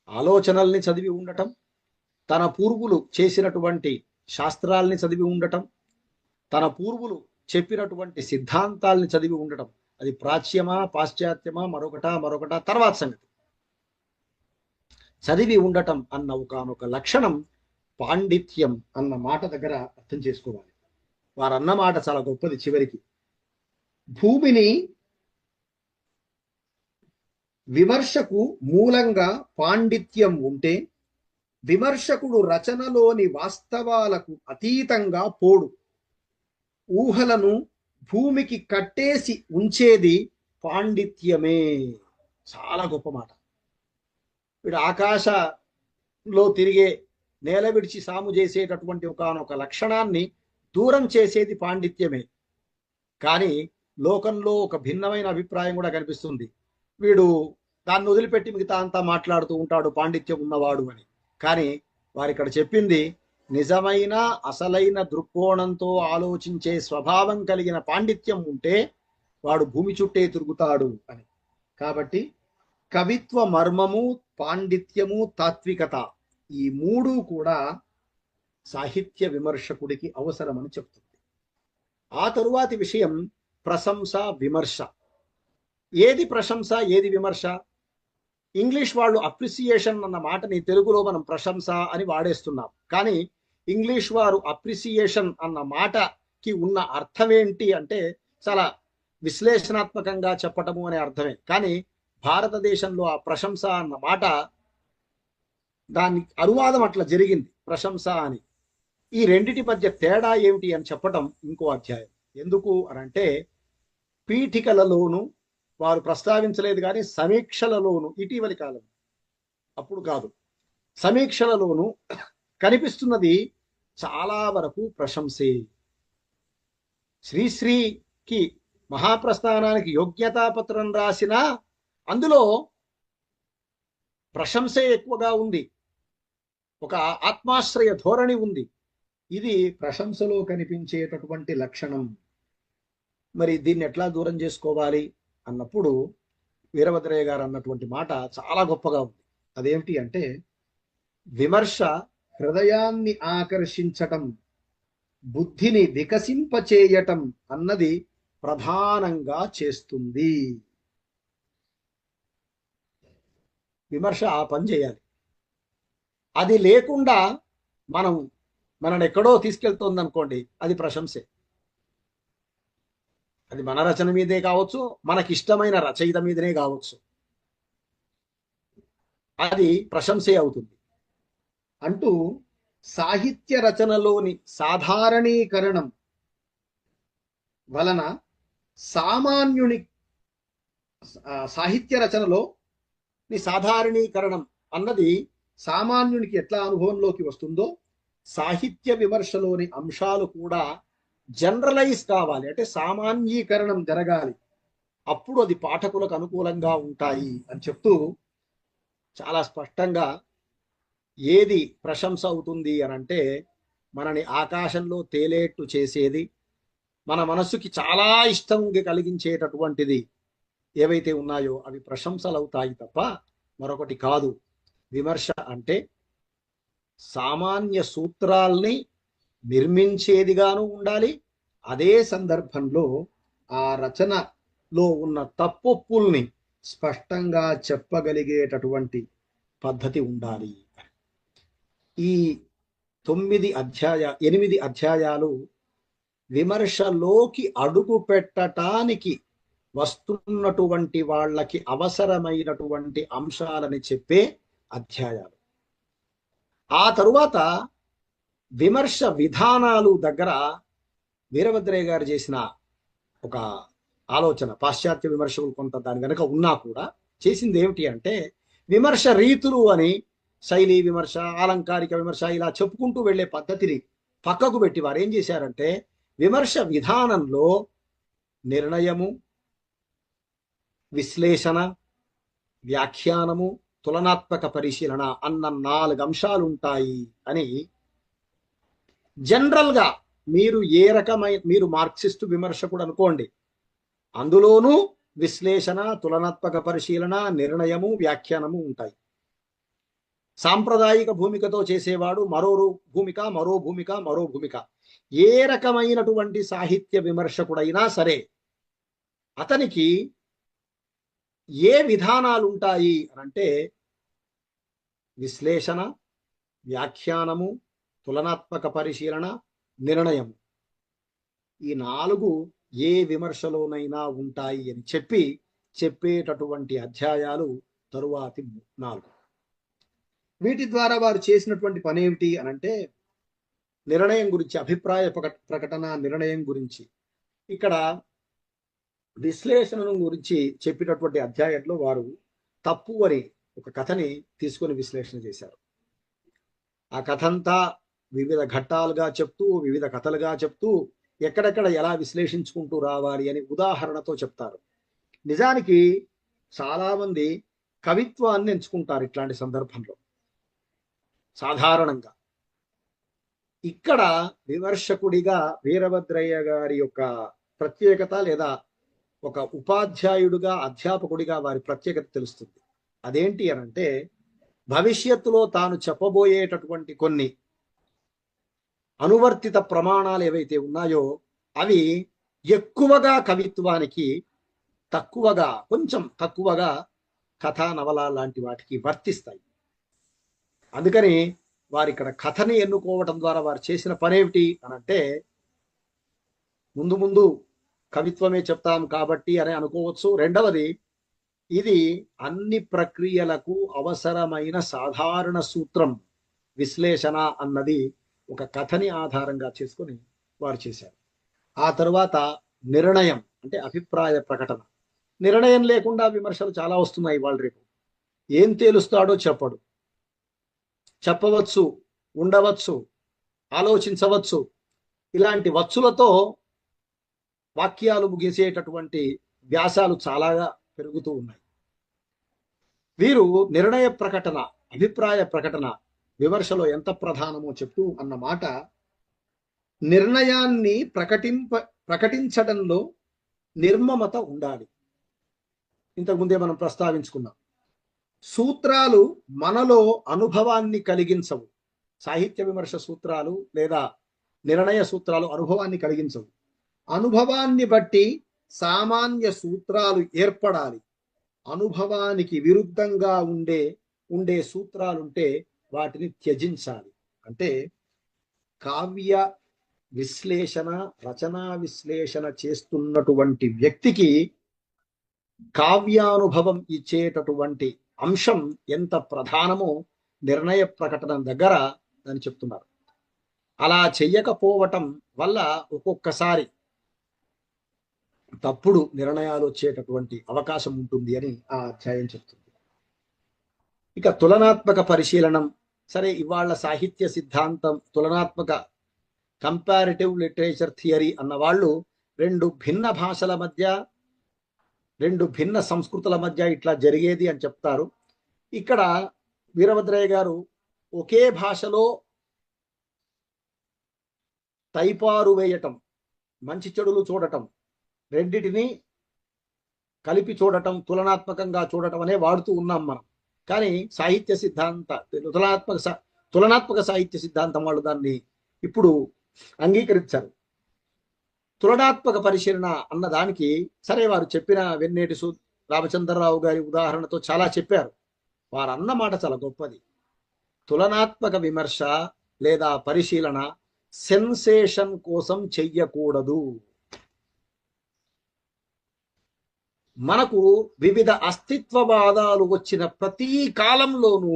ఆలోచనల్ని చదివి ఉండటం, తన పూర్వులు చేసినటువంటి శాస్త్రాల్ని చదివి ఉండటం, తన పూర్వులు చెప్పినటువంటి సిద్ధాంతాల్ని చదివి ఉండటం. అది ప్రాచ్యమా పాశ్చాత్యమా మరొకట తర్వాత సంగతి. చదివి ఉండటం అన్న ఒకనొక లక్షణం పాండిత్యం అన్న మాట దగ్గర అర్థం చేసుకోవాలి. వారన్న మాట చాలా గొప్పది. చివరికి భూమిని విమర్శకు మూలంగా పాండిత్యం ఉంటే విమర్శకుడు రచనలోని వాస్తవాలకు అతీతంగా పోడు. ఊహలను భూమికి కట్టేసి ఉంచేది పాండిత్యమే. చాలా గొప్ప మాట. వీడు ఆకాశంలో తిరిగే నేల విడిచి సాము చేసేటటువంటి ఒకనొక లక్షణాన్ని దూరం చేసేది పాండిత్యమే. కానీ లోకంలో ఒక భిన్నమైన అభిప్రాయం కూడా కనిపిస్తుంది. వీడు దాన్ని వదిలిపెట్టి మిగతా అంతా మాట్లాడుతూ ఉంటాడు పాండిత్యం ఉన్నవాడు అని. కానీ వారు ఇక్కడ చెప్పింది నిజమైన అసలైన దృక్కోణంతో ఆలోచించే స్వభావం కలిగిన పాండిత్యం ఉంటే వాడు భూమి చుట్టే తిరుగుతాడు అని. కాబట్టి కవిత్వ మర్మము, పాండిత్యము, తాత్వికత ఈ మూడు కూడా సాహిత్య విమర్శకుడికి అవసరమని చెప్తుంది. ఆ తరువాతి విషయం ప్రశంస, విమర్శ. ఏది ప్రశంస, ఏది విమర్శ? ఇంగ్లీష్ వాళ్ళు అప్రిసియేషన్ అన్న మాటని తెలుగులో మనం ప్రశంస అని వాడేస్తున్నాం. కానీ ఇంగ్లీష్ వారు అప్రిసియేషన్ అన్న మాటకి ఉన్న అర్థం ఏంటి అంటే చాలా విశ్లేషణాత్మకంగా చెప్పటము అనే అర్థమే. కానీ భారతదేశంలో ఆ ప్రశంస అన్న మాట దాని అనువాదం అట్లా జరిగింది, ప్రశంస అని. ఈ రెండిటి మధ్య తేడా ఏమిటి అని చెప్పటం ఇంకో అధ్యాయం. ఎందుకు అనంటే పీఠికలలోను వారు ప్రస్తావించలేదు, కానీ సమీక్షలలోను ఇటీవలి కాలం, అప్పుడు కాదు, సమీక్షలలోను కనిపిస్తున్నది చాలా వరకు ప్రశంసే. శ్రీశ్రీకి మహాప్రస్థానానికి యోగ్యతాపత్రం రాసిన అందులో ప్రశంసే ఎక్కువగా ఉంది, ఒక ఆత్మాశ్రయ ధోరణి ఉంది. ఇది ప్రశంసలో కనిపించేటటువంటి లక్షణం. మరి దీన్ని ఎట్లా దూరం చేసుకోవాలి అన్నప్పుడు వీరభద్రయ్య గారు అన్నటువంటి మాట చాలా గొప్పగా ఉంది. అదేమిటి అంటే, విమర్శ హృదయాన్ని ఆకర్షించటం, బుద్ధిని వికసింపచేయటం అన్నది ప్రధానంగా చేస్తుంది. విమర్శ ఆ పని చేయాలి. అది లేకుండా మనని ఎక్కడో తీసుకెళ్తుంది అనుకోండి, అది ప్రశంసే. అది మన రచన మీదే కావచ్చు, మనకిష్టమైన రచయిత మీదనే కావచ్చు, అది ప్రశంసే అవుతుంది. అంటూ సాహిత్య రచనలోని సాధారణీకరణం వలన సామాన్యుని సాహిత్య రచనలో సాధారణీకరణం అన్నది సామాన్యునికి ఎట్లా అనుభవంలోకి వస్తుందో, సాహిత్య విమర్శలోని అంశాలు కూడా జనరలైజ్ కావాలి, అంటే సామాన్యీకరణం జరగాలి. అప్పుడు అది పాఠకులకు అనుకూలంగా ఉంటాయి అని చెప్తూ చాలా స్పష్టంగా ఏది ప్రశంస అవుతుంది అనంటే, మనని ఆకాశంలో తేలేట్టు చేసేది, మన మనస్సుకి చాలా ఇష్టం కలిగించేటటువంటిది ఏవైతే ఉన్నాయో అవి ప్రశంసలు అవుతాయి తప్ప మరొకటి కాదు. విమర్శ అంటే సామాన్య సూత్రాల్ని నిర్మించేదిగాను ఉండాలి, అదే సందర్భంలో ఆ రచనలో ఉన్న తప్పొప్పుల్ని స్పష్టంగా చెప్పగలిగేటటువంటి పద్ధతి ఉండాలి. ఈ 8 అధ్యాయాలు విమర్శలోకి అడుగు పెట్టటానికి వస్తున్నటువంటి వాళ్ళకి అవసరమైనటువంటి అంశాలని చెప్పే అధ్యాయాలు. ఆ తరువాత విమర్శ విధానాలు దగ్గర వీరభద్రయ్య గారు చేసిన ఒక ఆలోచన, పాశ్చాత్య విమర్శకులు కొంత దాని వెనుక ఉన్నా కూడా చేసింది ఏమిటి అంటే, విమర్శ రీతులు అని శైలి విమర్శ, ఆలంకారిక విమర్శ ఇలా చెప్పుకుంటూ వెళ్లే పద్ధతిని పక్కకు పెట్టి వారు ఏం చేశారంటే, విమర్శ విధానంలో నిర్ణయము, విశ్లేషణ, వ్యాఖ్యానము, తులనాత్మక పరిశీలన అన్న 4 అంశాలు ఉంటాయి అని జనరల్గా మీరు మార్క్సిస్టు విమర్శకుడు అనుకోండి, అందులోనూ విశ్లేషణ, తులనాత్మక పరిశీలన, నిర్ణయము, వ్యాఖ్యానము ఉంటాయి. సాంప్రదాయిక భూమికతో చేసేవాడు మరో భూమిక. ఏ రకమైనటువంటి సాహిత్య విమర్శకుడైనా సరే అతనికి ఏ విధానాలు ఉంటాయి అంటే, విశ్లేషణ, వ్యాఖ్యానము, తులనాత్మక పరిశీలన, నిర్ణయం, ఈ 4 ఏ విమర్శలోనైనా ఉంటాయి అని చెప్పేటటువంటి అధ్యాయాలు తరువాతి 4. వీటి ద్వారా వారు చేసినటువంటి పని ఏమిటి అనంటే, నిర్ణయం గురించి, అభిప్రాయ ప్రకటన నిర్ణయం గురించి. ఇక్కడ విశ్లేషణ గురించి చెప్పినటువంటి అధ్యాయంలో వారు తప్పు అని ఒక కథని తీసుకొని విశ్లేషణ చేశారు. ఆ కథ అంతా వివిధ ఘట్టాలుగా చెప్తూ, వివిధ కథలుగా చెప్తూ, ఎక్కడెక్కడ ఎలా విశ్లేషించుకుంటూ రావాలి అని ఉదాహరణతో చెప్తారు. నిజానికి చాలా మంది కవిత్వాన్ని ఎంచుకుంటారు ఇట్లాంటి సందర్భంలో సాధారణంగా. ఇక్కడ విమర్శకుడిగా వీరభద్రయ్య గారి యొక్క ప్రత్యేకత, లేదా ఒక ఉపాధ్యాయుడిగా, అధ్యాపకుడిగా వారి ప్రత్యేకత తెలుస్తుంది. అదేంటి అనంటే, భవిష్యత్తులో తాను చెప్పబోయేటటువంటి కొన్ని అనువర్తిత ప్రమాణాలు ఏవైతే ఉన్నాయో అవి ఎక్కువగా కవిత్వానికి, కొంచెం తక్కువగా కథా నవల లాంటి వాటికి వర్తిస్తాయి. అందుకని వారు ఇక్కడ కథని ఎన్నుకోవటం ద్వారా వారు చేసిన పనేమిటి అనంటే, ముందు కవిత్వమే చెప్తాం కాబట్టి అని అనుకోవచ్చు. రెండవది, ఇది అన్ని ప్రక్రియలకు అవసరమైన సాధారణ సూత్రం. విశ్లేషణ అన్నది ఒక కథని ఆధారంగా చేసుకొని వారు చేశారు. ఆ తరువాత నిర్ణయం అంటే అభిప్రాయ ప్రకటన. నిర్ణయం లేకుండా విమర్శలు చాలా వస్తున్నాయి వాళ్ళ రేపు. ఏం తేలుస్తాడో చెప్పడు, చెప్పవచ్చు, ఉండవచ్చు, ఆలోచించవచ్చు, ఇలాంటి వచ్చులతో వాక్యాలు ముగిసేటటువంటి వ్యాసాలు చాలాగా పెరుగుతూ ఉన్నాయి. వీరు నిర్ణయ ప్రకటన, అభిప్రాయ ప్రకటన విమర్శలో ఎంత ప్రధానమో చెప్తూ అన్నమాట. నిర్ణయాన్ని ప్రకటించడంలో నిర్మమత ఉండాలి. ఇంతకుముందే మనం ప్రస్తావించుకున్నాం. సూత్రాలు మనలో అనుభవాన్ని కలిగించవు. సాహిత్య విమర్శ సూత్రాలు లేదా నిర్ణయ సూత్రాలు అనుభవాన్ని కలిగించవు. అనుభవాన్ని బట్టి సామాన్య సూత్రాలు ఏర్పడాలి. అనుభవానికి విరుద్ధంగా ఉండే సూత్రాలుంటే వాటిని త్యజించాలి. అంటే కావ్య విశ్లేషణ, రచనా విశ్లేషణ చేస్తున్నటువంటి వ్యక్తికి కావ్యానుభవం ఇచ్చేటటువంటి అంశం ఎంత ప్రధానమో నిర్ణయ ప్రకటన దగ్గర అని చెప్తున్నారు. అలా చెయ్యకపోవటం వల్ల ఒక్కొక్కసారి తప్పుడు నిర్ణయాలు వచ్చేటటువంటి అవకాశం ఉంటుంది అని ఆ అధ్యాయం చెప్తుంది. ఇక తులనాత్మక పరిశీలనం. సరే, ఇవాళ సాహిత్య సిద్ధాంతం తులనాత్మక కంపారిటివ్ లిటరేచర్ థియరీ అన్న వాళ్ళు రెండు భిన్న భాషల మధ్య, రెండు భిన్న సంస్కృతుల మధ్య ఇట్లా జరిగేది అని చెప్తారు. ఇక్కడ వీరభద్రయ్య గారు ఒకే భాషలో తైపారు వేయటం, మంచి చెడులు చూడటం, రెండిటిని కలిపి చూడటం, తులనాత్మకంగా చూడటం అనే వాడుతూ ఉన్నాం మనం. కానీ సాహిత్య సిద్ధాంత తులనాత్మక సాహిత్య సిద్ధాంతం వాళ్ళు దాన్ని ఇప్పుడు అంగీకరించారు. తులనాత్మక పరిశీలన అన్న దానికి సరే వారు చెప్పిన వెన్నేటి రామచంద్రరావు గారి ఉదాహరణతో చాలా చెప్పారు. వారు అన్న మాట చాలా గొప్పది. తులనాత్మక విమర్శ లేదా పరిశీలన సెన్సేషన్ కోసం చెయ్యకూడదు. మనకు వివిధ అస్తిత్వవాదాలు వచ్చిన ప్రతి కాలంలోనూ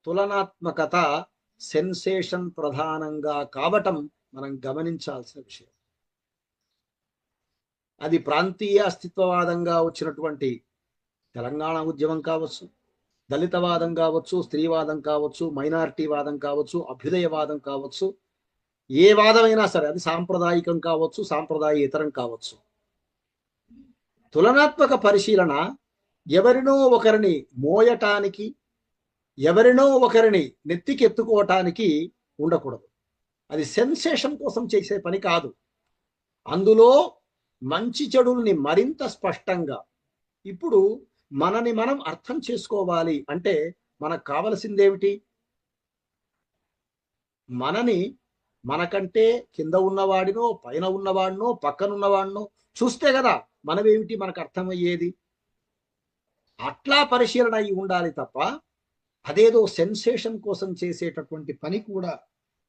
తులనాత్మకత సెన్సేషన్ ప్రధానంగా కావటం మనం గమనించాల్సిన విషయం. అది ప్రాంతీయ అస్తిత్వవాదంగా వచ్చినటువంటి తెలంగాణ ఉద్యమం కావచ్చు, దళితవాదం కావచ్చు, స్త్రీవాదం కావచ్చు, మైనారిటీ వాదం కావచ్చు, అభ్యుదయవాదం కావచ్చు, ఏ వాదమైనా సరే అది సాంప్రదాయికం కావచ్చు, సాంప్రదాయేతరం కావచ్చు. తులనాత్మక పరిశీలన ఎవరినో ఒకరిని మోయటానికి, ఎవరినో ఒకరిని నెత్తికెత్తుకోవటానికి ఉండకూడదు. అది సెన్సేషన్ కోసం చేసే పని కాదు. అందులో మంచి చెడుల్ని మరింత స్పష్టంగా ఇప్పుడు మనని మనం అర్థం చేసుకోవాలి అంటే మనకు కావలసిందేమిటి? మనని మనకంటే కింద ఉన్నవాడినో, పైన ఉన్నవాడినో, పక్కనున్నవాడినో చూస్తే కదా మనమేమిటి మనకు అర్థమయ్యేది. అట్లా పరిశీలన అయి ఉండాలి తప్ప అదేదో సెన్సేషన్ కోసం చేసేటటువంటి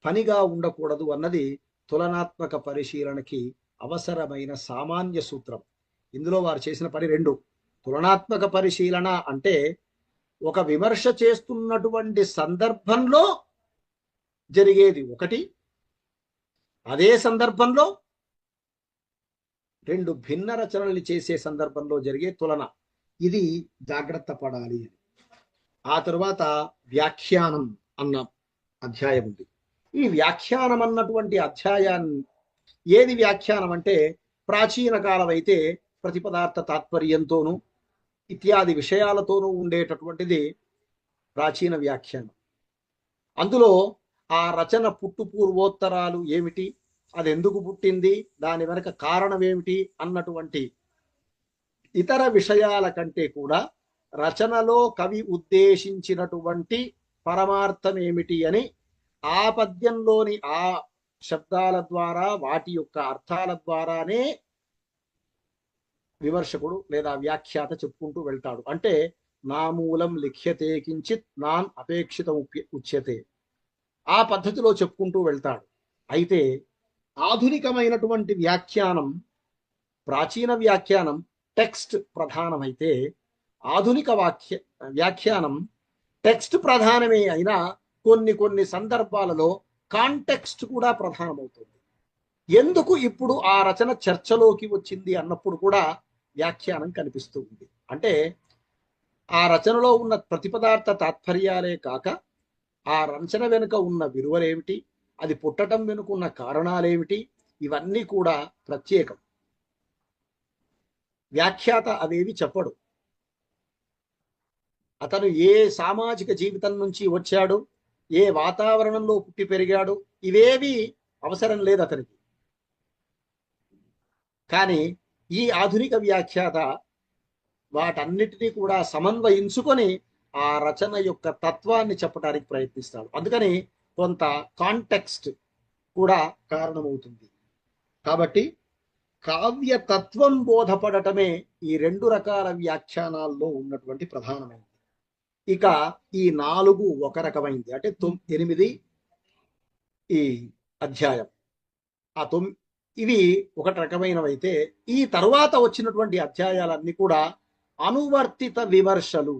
పనిగా ఉండకూడదు అన్నది తులనాత్మక పరిశీలనకి అవసరమైన సామాన్య సూత్రం. ఇందులో వారు చేసిన పని రెండు. తులనాత్మక పరిశీలన అంటే ఒక విమర్శ చేస్తున్నటువంటి సందర్భంలో జరిగేది ఒకటి, అదే సందర్భంలో రెండు భిన్న రచనలు చేసే సందర్భంలో జరిగే తులన. ఇది జాగ్రత్త పడాలి. ఆ తరువాత వ్యాఖ్యానం అన్న అధ్యాయం ఉంది. ఈ వ్యాఖ్యానం అన్నటువంటి అధ్యాయాన్ని, ఏది వ్యాఖ్యానం అంటే ప్రాచీన కాలం అయితే ప్రతిపదార్థ తాత్పర్యంతోనూ ఇత్యాది విషయాలతోనూ ఉండేటటువంటిది ప్రాచీన వ్యాఖ్యానం. అందులో ఆ రచన పూర్వోత్తరాలు ఏమిటి, అది ఎందుకు పుట్టింది, దాని వెనక కారణం ఏమిటి అన్నటువంటి ఇతర విషయాల కంటే కూడా రచనలో కవి ఉద్దేశించినటువంటి పరమార్థం ఏమిటి అని ఆ పద్యంలోని ఆ శబ్దాల ద్వారా, వాటి యొక్క అర్థాల ద్వారానే విమర్శకుడు లేదా వ్యాఖ్యాత చెప్పుకుంటూ వెళ్తాడు. అంటే నా మూలం లిఖ్యతే కించిత్ నాన్ అపేక్షితం ఉచ్యతే, ఆ పద్ధతిలో చెప్పుకుంటూ వెళ్తాడు. అయితే ఆధునికమైనటువంటి వ్యాఖ్యానం, ప్రాచీన వ్యాఖ్యానం టెక్స్ట్ ప్రధానమైతే ఆధునిక వ్యాఖ్యానం టెక్స్ట్ ప్రధానమే అయినా కొన్ని సందర్భాలలో కాంటెక్స్ట్ కూడా ప్రధానమవుతుంది. ఎందుకు ఇప్పుడు ఆ రచన చర్చలోకి వచ్చింది అన్నప్పుడు కూడా వ్యాఖ్యానం కనిపిస్తూ ఉంది. అంటే ఆ రచనలో ఉన్న ప్రతిపదార్థ తాత్పర్యాలే కాక ఆ రచన వెనుక ఉన్న విలువలేమిటి, అది పుట్టడం వెనుక ఉన్న కారణాలేమిటి, ఇవన్నీ కూడా ప్రత్యేకం. వ్యాఖ్యాత అవేవి చెప్పడు. అతను ఏ సామాజిక జీవితం నుంచి వచ్చాడు, ఏ వాతావరణంలో పుట్టి పెరిగాడు, ఇవేవి అవసరం లేదు అతనికి. కానీ ఈ ఆధునిక వ్యాఖ్యాత వాటన్నిటినీ కూడా సమన్వయించుకొని ఆ రచన యొక్క తత్వాన్ని చెప్పడానికి ప్రయత్నిస్తాడు. అందుకని కొంత కాంటెక్స్ట్ కూడా కారణమవుతుంది. కాబట్టి కావ్య తత్వం బోధపడటమే ఈ రెండు రకాల వ్యాఖ్యానాల్లో ఉన్నటువంటి ప్రధానమైనది. ఇక ఈ 4 ఒక రకమైంది, అంటే 8 ఈ అధ్యాయం, ఆ ఇవి ఒక రకమైనవైతే ఈ తరువాత వచ్చినటువంటి అధ్యాయాలన్నీ కూడా అనువర్తిత విమర్శలు.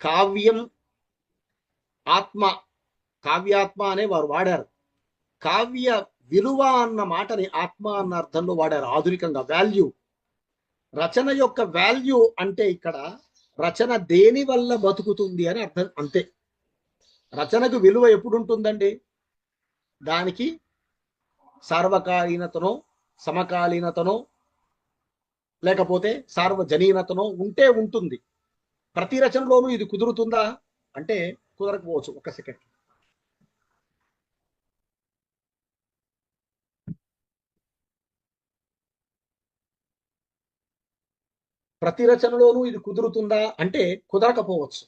కావ్యం ఆత్మ, కావ్యాత్మ అనే వారు వాడారు. కావ్య విలువ అన్న మాటని ఆత్మ అన్న అర్థంలో వాడారు ఆధునికంగా. వాల్యూ, రచన యొక్క వాల్యూ అంటే ఇక్కడ రచన దేని వల్ల బతుకుతుంది అని అర్థం, అంతే. రచనకు విలువ ఎప్పుడు ఉంటుందండి? దానికి సార్వకాలీనతనో సమకాలీనతనో లేకపోతే సార్వజనీనతనో ఉంటే ఉంటుంది. ప్రతి రచనలోనూ ఇది కుదురుతుందా అంటే కుదరకపోవచ్చు. ఒక సెకండ్. ప్రతి రచనలోనూ ఇది కుదురుతుందా అంటే కుదరకపోవచ్చు.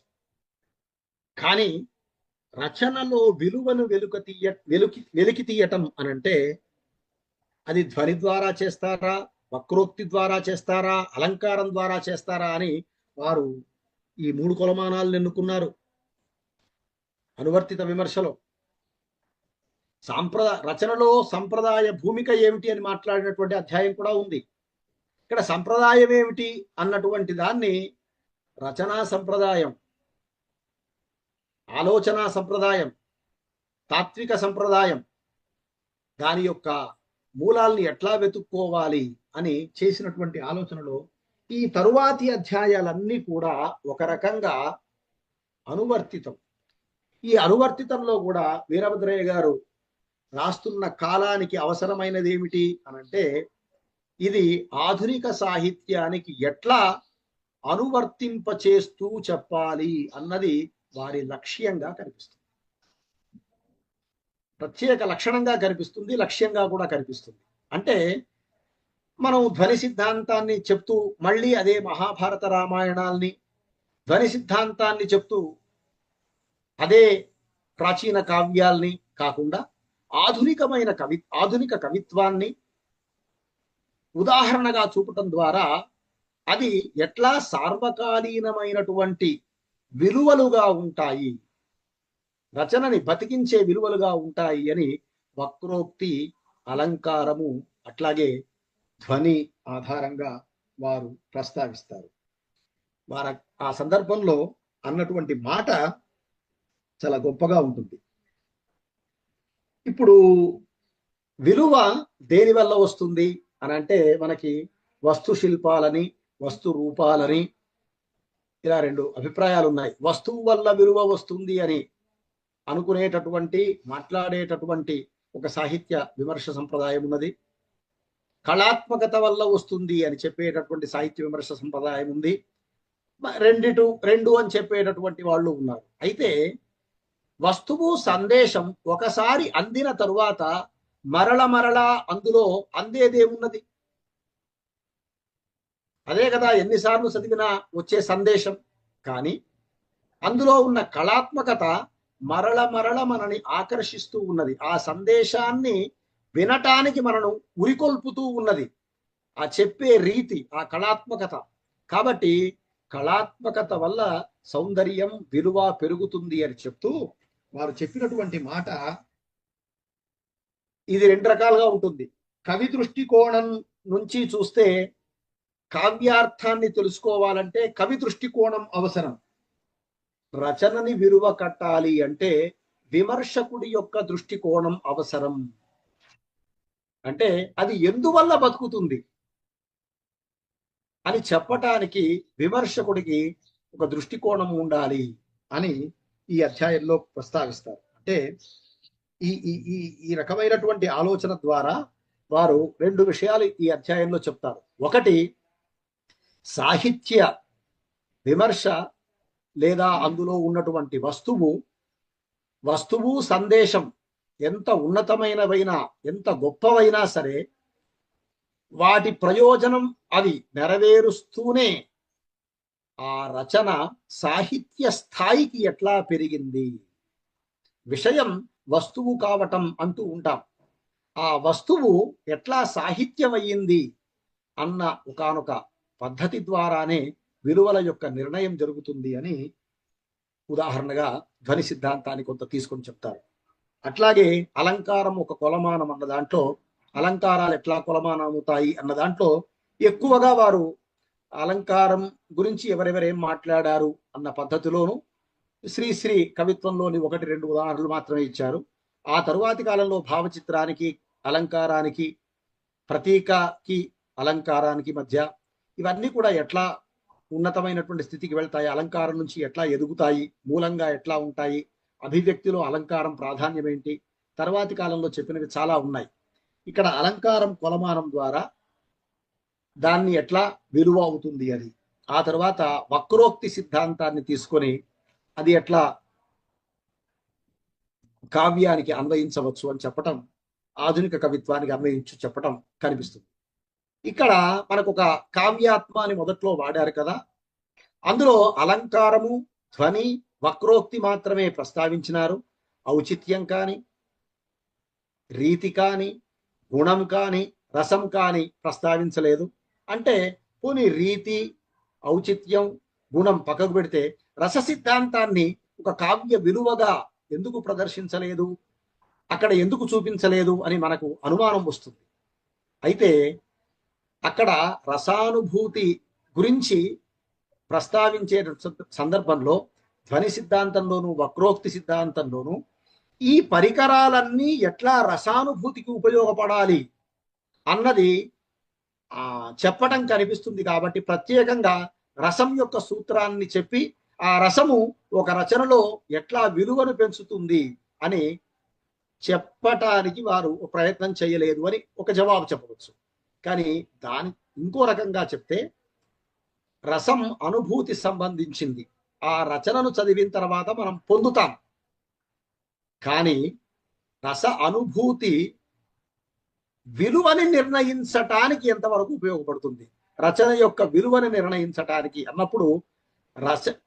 కానీ రచనలో విలువను వెలికి తీయటం అనంటే అది ధ్వని ద్వారా చేస్తారా, వక్రోక్తి ద్వారా చేస్తారా, అలంకారం ద్వారా చేస్తారా అని వారు ఈ 3 కొలమానాలను ఎన్నుకున్నారు అనువర్తిత విమర్శలో. రచనలో సంప్రదాయ భూమిక ఏమిటి అని మాట్లాడినటువంటి అధ్యాయం కూడా ఉంది. ఇక్కడ సంప్రదాయం ఏమిటి అన్నటువంటి దాన్ని రచనా సంప్రదాయం, ఆలోచనా సంప్రదాయం, తాత్విక సంప్రదాయం, దాని యొక్క మూలాల్ని ఎట్లా వెతుక్కోవాలి అని చేసినటువంటి ఆలోచనలో ఈ తరువాతి అధ్యాయాలన్నీ కూడా ఒక రకంగా అనువర్తితం. ఈ అనువర్తితంలో కూడా వీరభద్రయ్య గారు రాస్తున్న కాలానికి అవసరమైనది ఏమిటి అనంటే ఇది ఆధునిక సాహిత్యానికి ఎట్లా అనువర్తింపచేస్తూ చెప్పాలి అన్నది వారి లక్ష్యంగా కనిపిస్తుంది. ప్రత్యేక లక్షణంగా కనిపిస్తుంది, లక్ష్యంగా కూడా కనిపిస్తుంది. అంటే మనం ధ్వని సిద్ధాంతాన్ని చెప్తూ మళ్ళీ అదే మహాభారత రామాయణాల్ని ధ్వని సిద్ధాంతాన్ని చెప్తూ అదే ప్రాచీన కావ్యాల్ని కాకుండా ఆధునిక కవిత్వాన్ని ఉదాహరణగా చూపటం ద్వారా అది ఎట్లా సార్వకాలీనమైనటువంటి విలువలుగా ఉంటాయి, రచనని బతికించే విలువలుగా ఉంటాయి అని వక్రోక్తి, అలంకారము అట్లాగే ధ్వని ఆధారంగా వారు ప్రస్తావిస్తారు. వారు ఆ సందర్భంలో అన్నటువంటి మాట చాలా గొప్పగా ఉంటుంది. ఇప్పుడు విలువ దేని వల్ల వస్తుంది అని అంటే మనకి వస్తు శిల్పాలని, వస్తు రూపాలని ఇలా 2 అభిప్రాయాలు ఉన్నాయి. వస్తువు వల్ల విలువ వస్తుంది అని అనుకునేటటువంటి, మాట్లాడేటటువంటి ఒక సాహిత్య విమర్శ సంప్రదాయం ఉన్నది. కళాత్మకత వల్ల వస్తుంది అని చెప్పేటటువంటి సాహిత్య విమర్శ సంప్రదాయం ఉంది. రెండు అని చెప్పేటటువంటి వాళ్ళు ఉన్నారు. అయితే వస్తువు సందేశం ఒకసారి అందిన తరువాత మరల అందులో అందేదేమున్నది? అదే కదా ఎన్నిసార్లు చదివినా వచ్చే సందేశం. కానీ అందులో ఉన్న కళాత్మకత మరల మనని ఆకర్షిస్తూ ఉన్నది. ఆ సందేశాన్ని వినటానికి మనను ఉరికొల్పుతూ ఉన్నది ఆ చెప్పే రీతి, ఆ కళాత్మకత. కాబట్టి కళాత్మకత వల్ల సౌందర్యం, విలువ పెరుగుతుంది అని చెప్తూ వారు చెప్పినటువంటి మాట ఇది 2 రకాలుగా ఉంటుంది. కవి దృష్టికోణం నుంచి చూస్తే కావ్యార్థాన్ని తెలుసుకోవాలంటే కవి దృష్టికోణం అవసరం. రచనని విలువ కట్టాలి అంటే విమర్శకుడి యొక్క దృష్టికోణం అవసరం. అంటే అది ఎందువల్ల బతుకుతుంది అని చెప్పటానికి విమర్శకుడికి ఒక దృష్టికోణం ఉండాలి అని ఈ అధ్యాయంలో ప్రస్తావిస్తారు. అంటే ఈ ఈ ఈ ఈ రకమైనటువంటి ఆలోచన ద్వారా వారు రెండు విషయాలు ఈ అధ్యాయంలో చెప్తారు. ఒకటి, సాహిత్య విమర్శ లేదా అందులో ఉన్నటువంటి వస్తువు సందేశం ఎంత ఉన్నతమైనవైనా ఎంత గొప్పవైనా సరే వాటి ప్రయోజనం అవి నెరవేరుస్తూనే ఆ రచన సాహిత్య స్థాయికి ఎట్లా పెరిగింది, విషయం వస్తువు కావటం అంటూ ఉంటాం, ఆ వస్తువు ఎట్లా సాహిత్యం అయ్యింది అన్న ఒకానొక పద్ధతి ద్వారానే విలువల యొక్క నిర్ణయం జరుగుతుంది అని ఉదాహరణగా ధ్వని సిద్ధాంతాన్ని కొంత తీసుకొని చెప్తారు. అట్లాగే అలంకారం ఒక కొలమానం అన్న దాంట్లో అలంకారాలు ఎట్లా కొలమానం అవుతాయి అన్న దాంట్లో ఎక్కువగా వారు అలంకారం గురించి ఎవరెవరేం మాట్లాడారు అన్న పద్ధతిలోను శ్రీశ్రీ కవిత్వంలోని 1-2 ఉదాహరణలు మాత్రమే ఇచ్చారు. ఆ తరువాతి కాలంలో భావచిత్రానికి అలంకారానికి ప్రతీకకి అలంకారానికి మధ్య ఇవన్నీ కూడా ఎట్లా ఉన్నతమైనటువంటి స్థితికి వెళ్తాయి, అలంకారం నుంచి ఎట్లా ఎదుగుతాయి, మూలంగా ఎట్లా ఉంటాయి, అభివ్యక్తిలో అలంకారం ప్రాధాన్యం ఏంటి, తర్వాతి కాలంలో చెప్పినవి చాలా ఉన్నాయి. ఇక్కడ అలంకారం కొలమానం ద్వారా దాన్ని ఎట్లా విలువ అవుతుంది అది, ఆ తర్వాత వక్రోక్తి సిద్ధాంతాన్ని తీసుకొని అది ఎట్లా కావ్యానికి అన్వయించవచ్చు అని చెప్పటం, ఆధునిక కవిత్వానికి అన్వయించు చెప్పటం కనిపిస్తుంది. ఇక్కడ మనకు ఒక కావ్యాత్మ అని మొదట్లో వాడారు కదా, అందులో అలంకారము, ధ్వని, వక్రోక్తి మాత్రమే ప్రస్తావించినారు. ఔచిత్యం కాని, రీతి కాని, గుణం కాని, రసం కాని ప్రస్తావించలేదు. అంటే పోనీ రీతి, ఔచిత్యం, గుణం పక్కకు పెడితే రస సిద్ధాంతాన్ని ఒక కావ్య విలువగా ఎందుకు ప్రదర్శించలేదు, అక్కడ ఎందుకు చూపించలేదు అని మనకు అనుమానం వస్తుంది. అయితే అక్కడ రసానుభూతి గురించి ప్రస్తావించే సందర్భంలో ధ్వని సిద్ధాంతంలోను వక్రోక్తి సిద్ధాంతంలోను ఈ పరికరాలన్నీ ఎట్లా రసానుభూతికి ఉపయోగపడాలి అన్నది చెప్పటం కనిపిస్తుంది. కాబట్టి ప్రత్యేకంగా రసం యొక్క సూత్రాన్ని చెప్పి ఆ రసము ఒక రచనలో ఎట్లా విలువను పెంచుతుంది అని చెప్పటానికి వారు ప్రయత్నం చేయలేదు అని ఒక జవాబు చెప్పవచ్చు. కానీ దాని ఇంకో రకంగా చెప్తే రసం అనుభూతి సంబంధించింది, ఆ రచనను చదివిన తర్వాత మనం పొందుతాం. కానీ రస అనుభూతి విలువని నిర్ణయించటానికి ఎంతవరకు ఉపయోగపడుతుంది, రచన యొక్క విలువని నిర్ణయించటానికి అన్నప్పుడు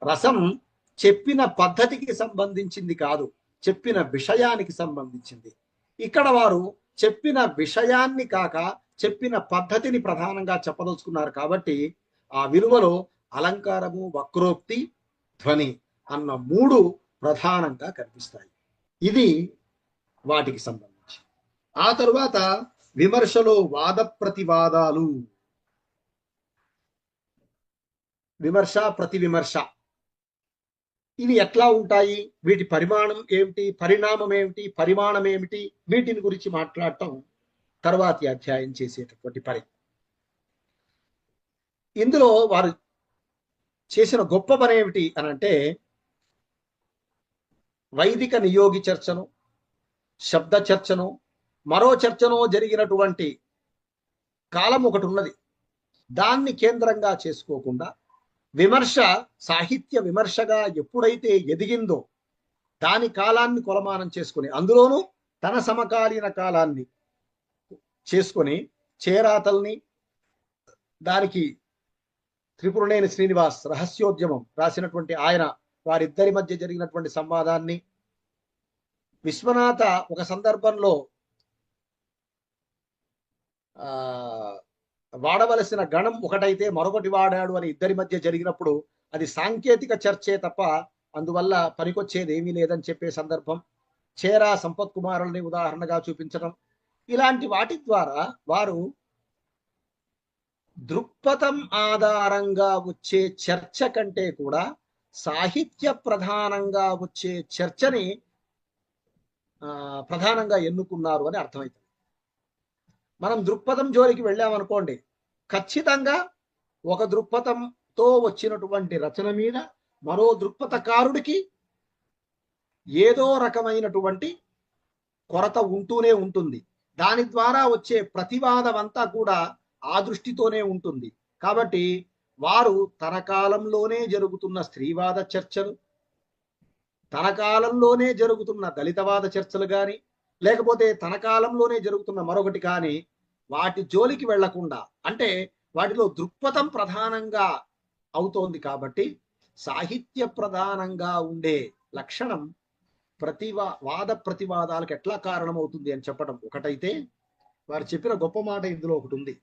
రసం చెప్పిన పద్ధతికి సంబంధించింది కాదు, చెప్పిన విషయానికి సంబంధించింది. ఇక్కడ వారు చెప్పిన విషయాన్ని కాక చెప్పిన పద్ధతిని ప్రధానంగా చెప్పదలుచుకున్నారు. కాబట్టి ఆ విలువలో అలంకారము, వక్రోక్తి, ధ్వని అన్న 3 ప్రధానంగా కనిపిస్తాయి. ఇది వాటికి సంబంధించి. ఆ తరువాత విమర్శలో వాద ప్రతివాదాలు, విమర్శ ప్రతి విమర్శ ఇవి ఎట్లా ఉంటాయి, వీటి పరిమాణం ఏమిటి, పరిణామం ఏమిటి, పరిమాణం ఏమిటి, వీటిని గురించి మాట్లాడటం తర్వాతి అధ్యాయం చేసేటటువంటి పని. ఇందులో వారు చేసిన గొప్ప పని ఏమిటి అనంటే వైదిక నియోగి చర్చను, శబ్ద చర్చను, మరో చర్చను జరిగినటువంటి కాలం ఒకటి ఉన్నది, దాన్ని కేంద్రంగా చేసుకోకుండా విమర్శ సాహిత్య విమర్శగా ఎప్పుడైతే ఎదిగిందో దాని కాలాన్ని కొలమానం చేసుకుని అందులోనూ తన సమకాలీన కాలాన్ని చేసుకొని చేరాతల్ని, దానికి త్రిపురనేని శ్రీనివాస్ రహస్యోద్యమం రాసినటువంటి ఆయన వారిద్దరి మధ్య జరిగినటువంటి సంవాదాన్ని, విశ్వనాథ ఒక సందర్భంలో వాడవలసిన గణం ఒకటైతే మరొకటి వాడాడు అని ఇద్దరి మధ్య జరిగినప్పుడు అది సాంకేతిక చర్చే తప్ప అందువల్ల పనికొచ్చేది ఏమీ లేదని చెప్పే సందర్భం, చేరా సంపత్ కుమారుల్ని ఉదాహరణగా చూపించడం, ఇలాంటి వాటి ద్వారా వారు దృక్పథం ఆధారంగా వచ్చే చర్చ కంటే కూడా సాహిత్య ప్రధానంగా వచ్చే చర్చని ప్రధానంగా ఎన్నుకున్నారు అని అర్థమవుతుంది. మనం దృక్పథం జోలికి వెళ్ళామనుకోండి, ఖచ్చితంగా ఒక దృక్పథంతో వచ్చినటువంటి రచన మీద మరో దృక్పథకారుడికి ఏదో రకమైనటువంటి కొరత ఉంటూనే ఉంటుంది. దాని ద్వారా వచ్చే ప్రతివాదం అంతా కూడా ఆ దృష్టితోనే ఉంటుంది. కాబట్టి వారు తన కాలంలోనే జరుగుతున్న స్త్రీవాద చర్చలు, తన కాలంలోనే జరుగుతున్న దళితవాద చర్చలు కానీ, లేకపోతే తన కాలంలోనే జరుగుతున్న మరొకటి కానీ వాటి జోలికి వెళ్లకుండా, అంటే వాటిలో దృక్పథం ప్రధానంగా అవుతోంది కాబట్టి సాహిత్య ప్రధానంగా ఉండే లక్షణం వాద ప్రతివాదాలకు ఎట్లా కారణమవుతుంది అని చెప్పడం ఒకటైతే, వారు చెప్పిన గొప్ప మాట ఇందులో ఒకటి ఉంది.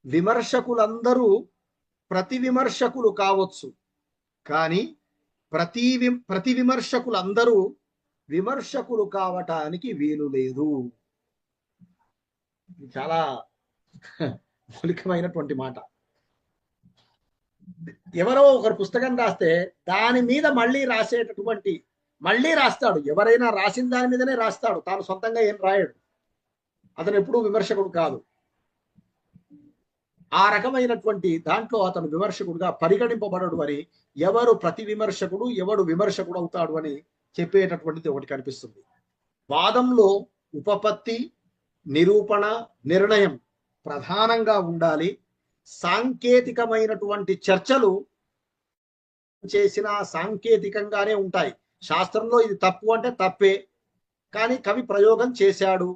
విమర్శకులందరూ ప్రతి విమర్శకులు కావచ్చు, కానీ ప్రతి విమర్శకులందరూ విమర్శకులు కావటానికి వీలు లేదు. చాలా మౌలికమైనటువంటి మాట. ఎవరో ఒకరు పుస్తకం రాస్తే దాని మీద మళ్ళీ రాస్తాడు. ఎవరైనా రాసిన దాని మీదనే రాస్తాడు, తాను సొంతంగా ఏం రాయడు. అతను ఎప్పుడూ విమర్శకుడు కాదు. ఆ రకమైనటువంటి దాంట్లో అతను విమర్శకుడుగా పరిగణింపబడడు అని, ఎవరు ప్రతి విమర్శకుడు ఎవడు విమర్శకుడు అవుతాడు అని చెప్పేటటువంటిది ఒకటి కనిపిస్తుంది. వాదంలో ఉపపత్తి, నిరూపణ, నిర్ణయం ప్రధానంగా ఉండాలి. సాంకేతికమైనటువంటి చర్చలు చేసిన సాంకేతికంగానే ఉంటాయి. శాస్త్రంలో ఇది తప్పు అంటే తప్పే, కానీ కవి ప్రయోగం చేశాడు,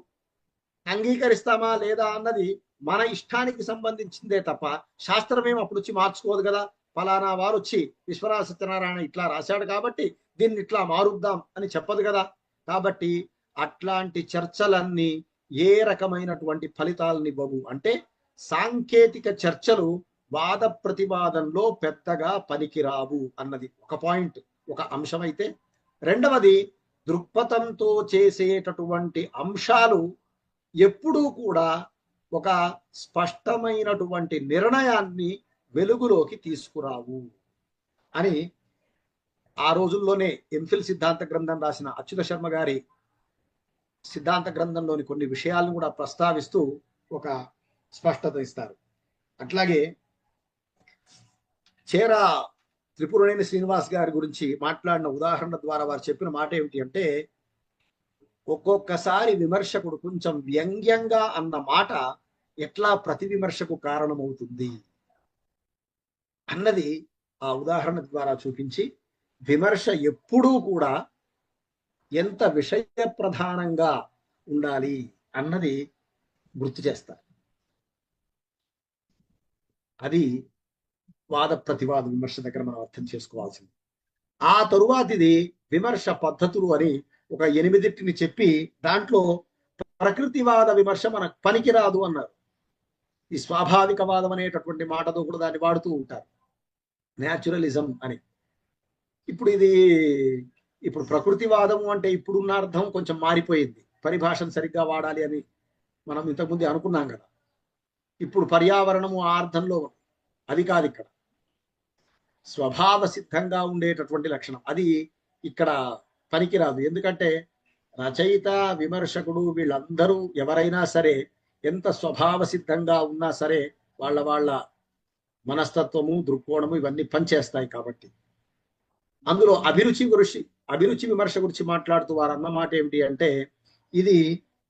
అంగీకరిస్తామా లేదా అన్నది మన ఇష్టానికి సంబంధించిందే తప్ప శాస్త్రం ఏం అప్పుడు వచ్చి మార్చుకోదు కదా. ఫలానా వారు వచ్చి విశ్వనాథ సత్యనారాయణ ఇట్లా రాశాడు కాబట్టి దీన్ని ఇట్లా మారుద్దాం అని చెప్పదు కదా. కాబట్టి అట్లాంటి చర్చలన్నీ ఏ రకమైనటువంటి ఫలితాలనివ్వవు. అంటే సాంకేతిక చర్చలు వాద ప్రతివాదంలో పెద్దగా పనికిరావు అన్నది ఒక పాయింట్, ఒక అంశం అయితే, రెండవది దృక్పథంతో చేసేటటువంటి అంశాలు ఎప్పుడూ కూడా ఒక స్పష్టమైనటువంటి నిర్ణయాన్ని వెలుగులోకి తీసుకురావు అని ఆ రోజుల్లోనే ఎంఫిల్ సిద్ధాంత గ్రంథం రాసిన అచ్యుత శర్మ గారి సిద్ధాంత గ్రంథంలోని కొన్ని విషయాలను కూడా ప్రస్తావిస్తూ ఒక స్పష్టత ఇస్తారు. అట్లాగే చేరా త్రిపురనేని శ్రీనివాస్ గారి గురించి మాట్లాడిన ఉదాహరణ ద్వారా వారు చెప్పిన మాట ఏమిటి అంటే, ఒక్కొక్కసారి విమర్శకుడు కొంచెం వ్యంగ్యంగా అన్న మాట ఎట్లా ప్రతి విమర్శకు కారణమవుతుంది అన్నది ఆ ఉదాహరణ ద్వారా చూపించి, విమర్శ ఎప్పుడూ కూడా ఎంత విషయ ప్రధానంగా ఉండాలి అన్నది గుర్తు చేస్తారు. అది వాద ప్రతివాద విమర్శ దగ్గర మనం అర్థం చేసుకోవాల్సింది. ఆ తరువాతిది విమర్శ పద్ధతులు అని ఒక 8 చెప్పి దాంట్లో ప్రకృతివాద విమర్శ మనకు పనికిరాదు అన్నారు. ఈ స్వాభావికవాదం అనేటటువంటి మాటతో కూడా దాన్ని వాడుతూ ఉంటారు, న్యాచురలిజం అని. ఇప్పుడు ప్రకృతివాదము అంటే ఇప్పుడున్న అర్థం కొంచెం మారిపోయింది. పరిభాషను సరిగ్గా వాడాలి అని మనం ఇంతకుముందు అనుకున్నాం కదా. ఇప్పుడు పర్యావరణము ఆ అర్థంలో, అది కాదు ఇక్కడ. స్వభావ సిద్ధంగా ఉండేటటువంటి లక్షణం అది ఇక్కడ పనికిరాదు. ఎందుకంటే రచయిత, విమర్శకుడు వీళ్ళందరూ ఎవరైనా సరే ఎంత స్వభావ సిద్ధంగా ఉన్నా సరే వాళ్ళ మనస్తత్వము, దృక్కోణము ఇవన్నీ పనిచేస్తాయి. కాబట్టి అందులో అభిరుచి విమర్శ గురించి మాట్లాడుతూ వారు అన్న మాట ఏమిటి అంటే, ఇది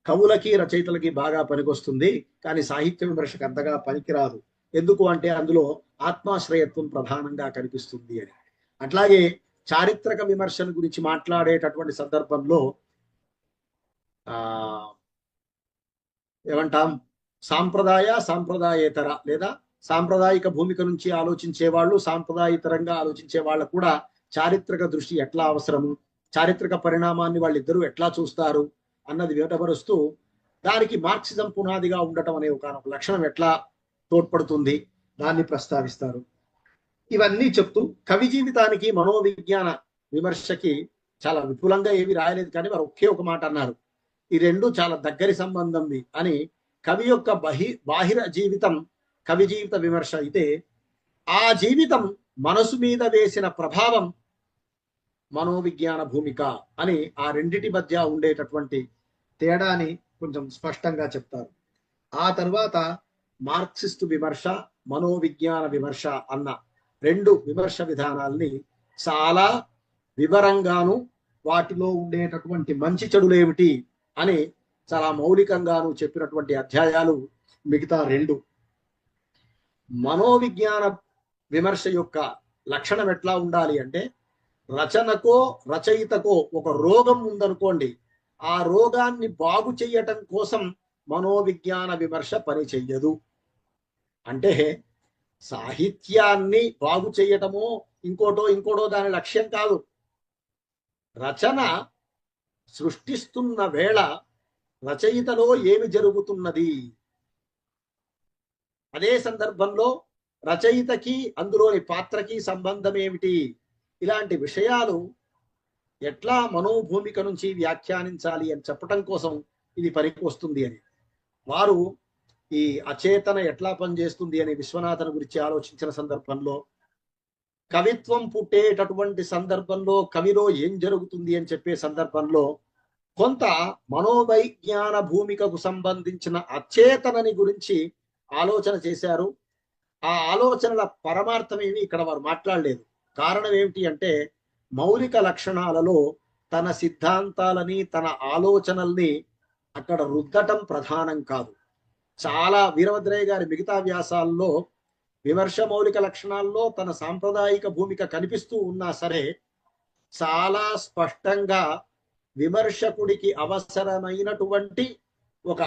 కవులకి రచయితలకి బాగా పనికొస్తుంది, కానీ సాహిత్య విమర్శకు అంతగా పనికిరాదు. ఎందుకు అంటే అందులో ఆత్మాశ్రయత్వం ప్రధానంగా కనిపిస్తుంది అని. అట్లాగే చారిత్రక విమర్శల గురించి మాట్లాడేటటువంటి సందర్భంలో ఏమంటాం, సాంప్రదాయేతర లేదా సాంప్రదాయిక భూమిక నుంచి ఆలోచించే వాళ్ళు, సాంప్రదాయేతరంగా ఆలోచించే వాళ్ళకు కూడా చారిత్రక దృష్టి ఎట్లా అవసరము, చారిత్రక పరిణామాన్ని వాళ్ళిద్దరూ ఎట్లా చూస్తారు అన్నది వివరపరుస్తూ, దానికి మార్క్సిజం పునాదిగా ఉండటం అనే ఒక లక్షణం ఎట్లా తోడ్పడుతుంది దాన్ని ప్రస్తావిస్తారు. ఇవన్నీ చెప్తూ కవి జీవితానికి మనోవిజ్ఞాన విమర్శకి చాలా విపులంగా ఏవి రాయలేదు, కానీ వారు ఒకే ఒక మాట అన్నారు, ఈ రెండు చాలా దగ్గరి సంబంధంది అని కవి యొక్క బాహిర జీవితం కవి జీవిత విమర్శ అయితే, ఆ జీవితం మనసు మీద వేసిన ప్రభావం మనోవిజ్ఞాన భూమిక అని ఆ రెండిటి మధ్య ఉండేటటువంటి తేడాని కొంచెం స్పష్టంగా చెప్తారు. ఆ తర్వాత మార్క్సిస్టు విమర్శ, మనోవిజ్ఞాన విమర్శ అన్న రెండు విమర్శ విధానాల్ని చాలా వివరంగాను, వాటిలో ఉండేటటువంటి మంచి చెడులేమిటి అని చాలా మౌలికంగాను చెప్పినటువంటి అధ్యాయాలు మిగతా రెండు. మనోవిజ్ఞాన విమర్శ యొక్క లక్షణం ఎట్లా ఉండాలి అంటే, రచనకో రచయితకో ఒక రోగం ఉందనుకోండి, ఆ రోగాన్ని బాగు చెయ్యటం కోసం మనోవిజ్ఞాన విమర్శ పని చెయ్యదు. అంటే సాహిత్యాన్ని బాగు చెయ్యటమో ఇంకోటో దాని లక్ష్యం కాదు. రచన సృష్టిస్తున్న వేళ రచయితలో ఏమి జరుగుతున్నది, అదే సందర్భంలో రచయితకి అందులోని పాత్రకి సంబంధం ఏమిటి, ఇలాంటి విషయాలు ఎట్లా మనోభూమిక నుంచి వ్యాఖ్యానించాలి అని చెప్పటం కోసం ఇది పనికి వస్తుంది అని. వారు ఈ అచేతన ఎట్లా పనిచేస్తుంది అని విశ్వనాథన్ గురించి ఆలోచించిన సందర్భంలో, కవిత్వం పుట్టేటటువంటి సందర్భంలో కవిలో ఏం జరుగుతుంది అని చెప్పే సందర్భంలో కొంత మనోవైజ్ఞాన భూమికకు సంబంధించిన అచేతనని గురించి ఆలోచన చేశారు. ఆ ఆలోచనల పరమార్థం ఏమి ఇక్కడ వారు మాట్లాడలేదు. కారణం ఏమిటి అంటే, మౌలిక లక్షణాలలో తన సిద్ధాంతాలని తన ఆలోచనల్ని అక్కడ రుద్దటం ప్రధానం కాదు. చాలా వీరభద్రయ్య గారి మిగతా వ్యాసాల్లో విమర్శ మౌలిక లక్షణాల్లో తన సాంప్రదాయిక భూమిక కనిపిస్తూ ఉన్నా సరే, చాలా స్పష్టంగా విమర్శకుడికి అవసరమైనటువంటి ఒక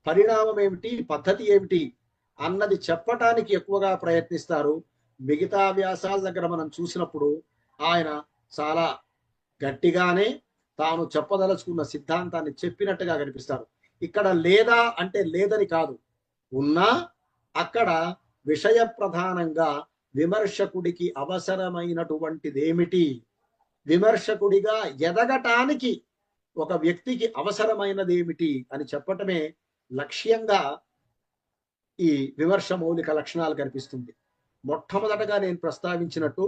పరిణామం ఏమిటి, పద్ధతి ఏమిటి అన్నది చెప్పటానికి ఎక్కువగా ప్రయత్నిస్తారు. మిగతా వ్యాసాల దగ్గర మనం చూసినప్పుడు ఆయన చాలా గట్టిగానే తాను చెప్పదలుచుకున్న సిద్ధాంతాన్ని చెప్పినట్టుగా కనిపిస్తారు. ఇక్కడ లేదా అంటే లేదని కాదు, ఉన్నా అక్కడ విషయ ప్రధానంగా విమర్శకుడికి అవసరమైనటువంటిదేమిటి, విమర్శకుడిగా ఎదగటానికి ఒక వ్యక్తికి అవసరమైనదేమిటి అని చెప్పటమే లక్ష్యంగా ఈ విమర్శ మౌలిక లక్షణాలు కనిపిస్తుంది. మొట్టమొదటగా నేను ప్రస్తావించినట్టు,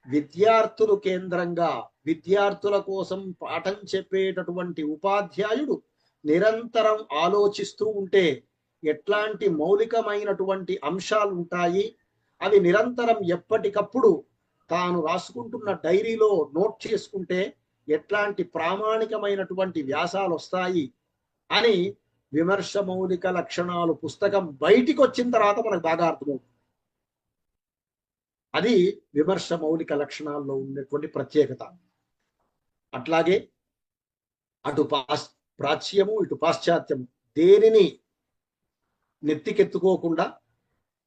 విద్యార్థులు కేంద్రంగా విద్యార్థుల కోసం పాఠం చెప్పేటటువంటి ఉపాధ్యాయుడు నిరంతరం ఆలోచిస్తూ ఉంటే ఎట్లాంటి మౌలికమైనటువంటి అంశాలు ఉంటాయి, అవి నిరంతరం ఎప్పటికప్పుడు తాను రాసుకుంటున్న డైరీలో నోట్ చేసుకుంటే ఎట్లాంటి ప్రామాణికమైనటువంటి వ్యాసాలు వస్తాయి అని విమర్శ మౌలిక లక్షణాలు పుస్తకం బయటికి వచ్చిన తర్వాత మనకు బాగా అర్థమవుతుంది. అది విమర్శ మౌలిక లక్షణాల్లో ఉన్నటువంటి ప్రత్యేకత. అట్లాగే అటు ప్రాచ్యము ఇటు పాశ్చాత్యము దేనిని నెత్తికెత్తుకోకుండా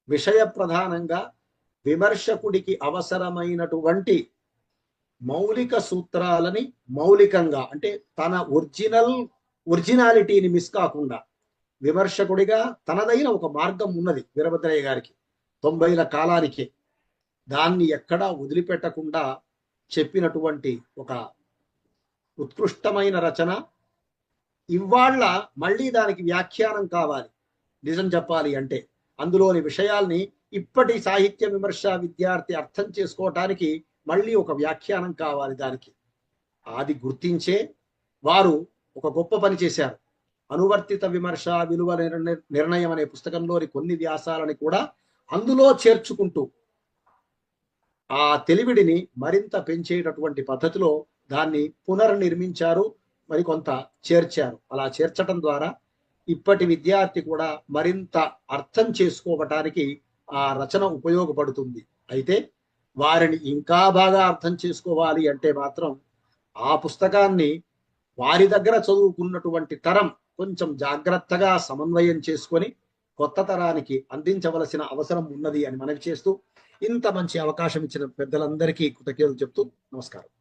విషయ ప్రధానంగా విమర్శకుడికి అవసరమైనటువంటి మౌలిక సూత్రాలని మౌలికంగా, అంటే తన ఒరిజినాలిటీని మిస్ కాకుండా, విమర్శకుడిగా తనదైన ఒక మార్గం ఉన్నది వీరభద్రయ్య గారికి 90ల కాలానికి, దాన్ని ఎక్కడా వదిలిపెట్టకుండా చెప్పినటువంటి ఒక ఉత్కృష్టమైన రచన. ఇవాళ మళ్ళీ దానికి వ్యాఖ్యానం కావాలి. నిజం చెప్పాలి అంటే అందులోని విషయాల్ని ఇప్పటి సాహిత్య విమర్శ విద్యార్థి అర్థం చేసుకోవటానికి మళ్ళీ ఒక వ్యాఖ్యానం కావాలి దానికి. అది గుర్తించే వారు ఒక గొప్ప పని చేశారు. అనువర్తిత విమర్శ విలువ నిర్ణయం అనే పుస్తకంలోని కొన్ని వ్యాసాలని కూడా అందులో చేర్చుకుంటూ ఆ తెలివిడిని మరింత పెంచేటటువంటి పద్ధతిలో దాన్ని పునర్నిర్మించారు, మరికొంత చేర్చారు. అలా చేర్చడం ద్వారా ఇప్పటి విద్యార్థి కూడా మరింత అర్థం చేసుకోవటానికి ఆ రచన ఉపయోగపడుతుంది. అయితే వారిని ఇంకా బాగా అర్థం చేసుకోవాలి అంటే మాత్రం ఆ పుస్తకాన్ని వారి దగ్గర చదువుకున్నటువంటి తరం కొంచెం జాగ్రత్తగా సమన్వయం చేసుకొని కొత్త తరానికి అందించవలసిన అవసరం ఉన్నది అని మనవి చేస్తూ, ఇంత మంచి అవకాశం ఇచ్చిన పెద్దలందరికీ కృతజ్ఞతలు చెప్తూ నమస్కారం.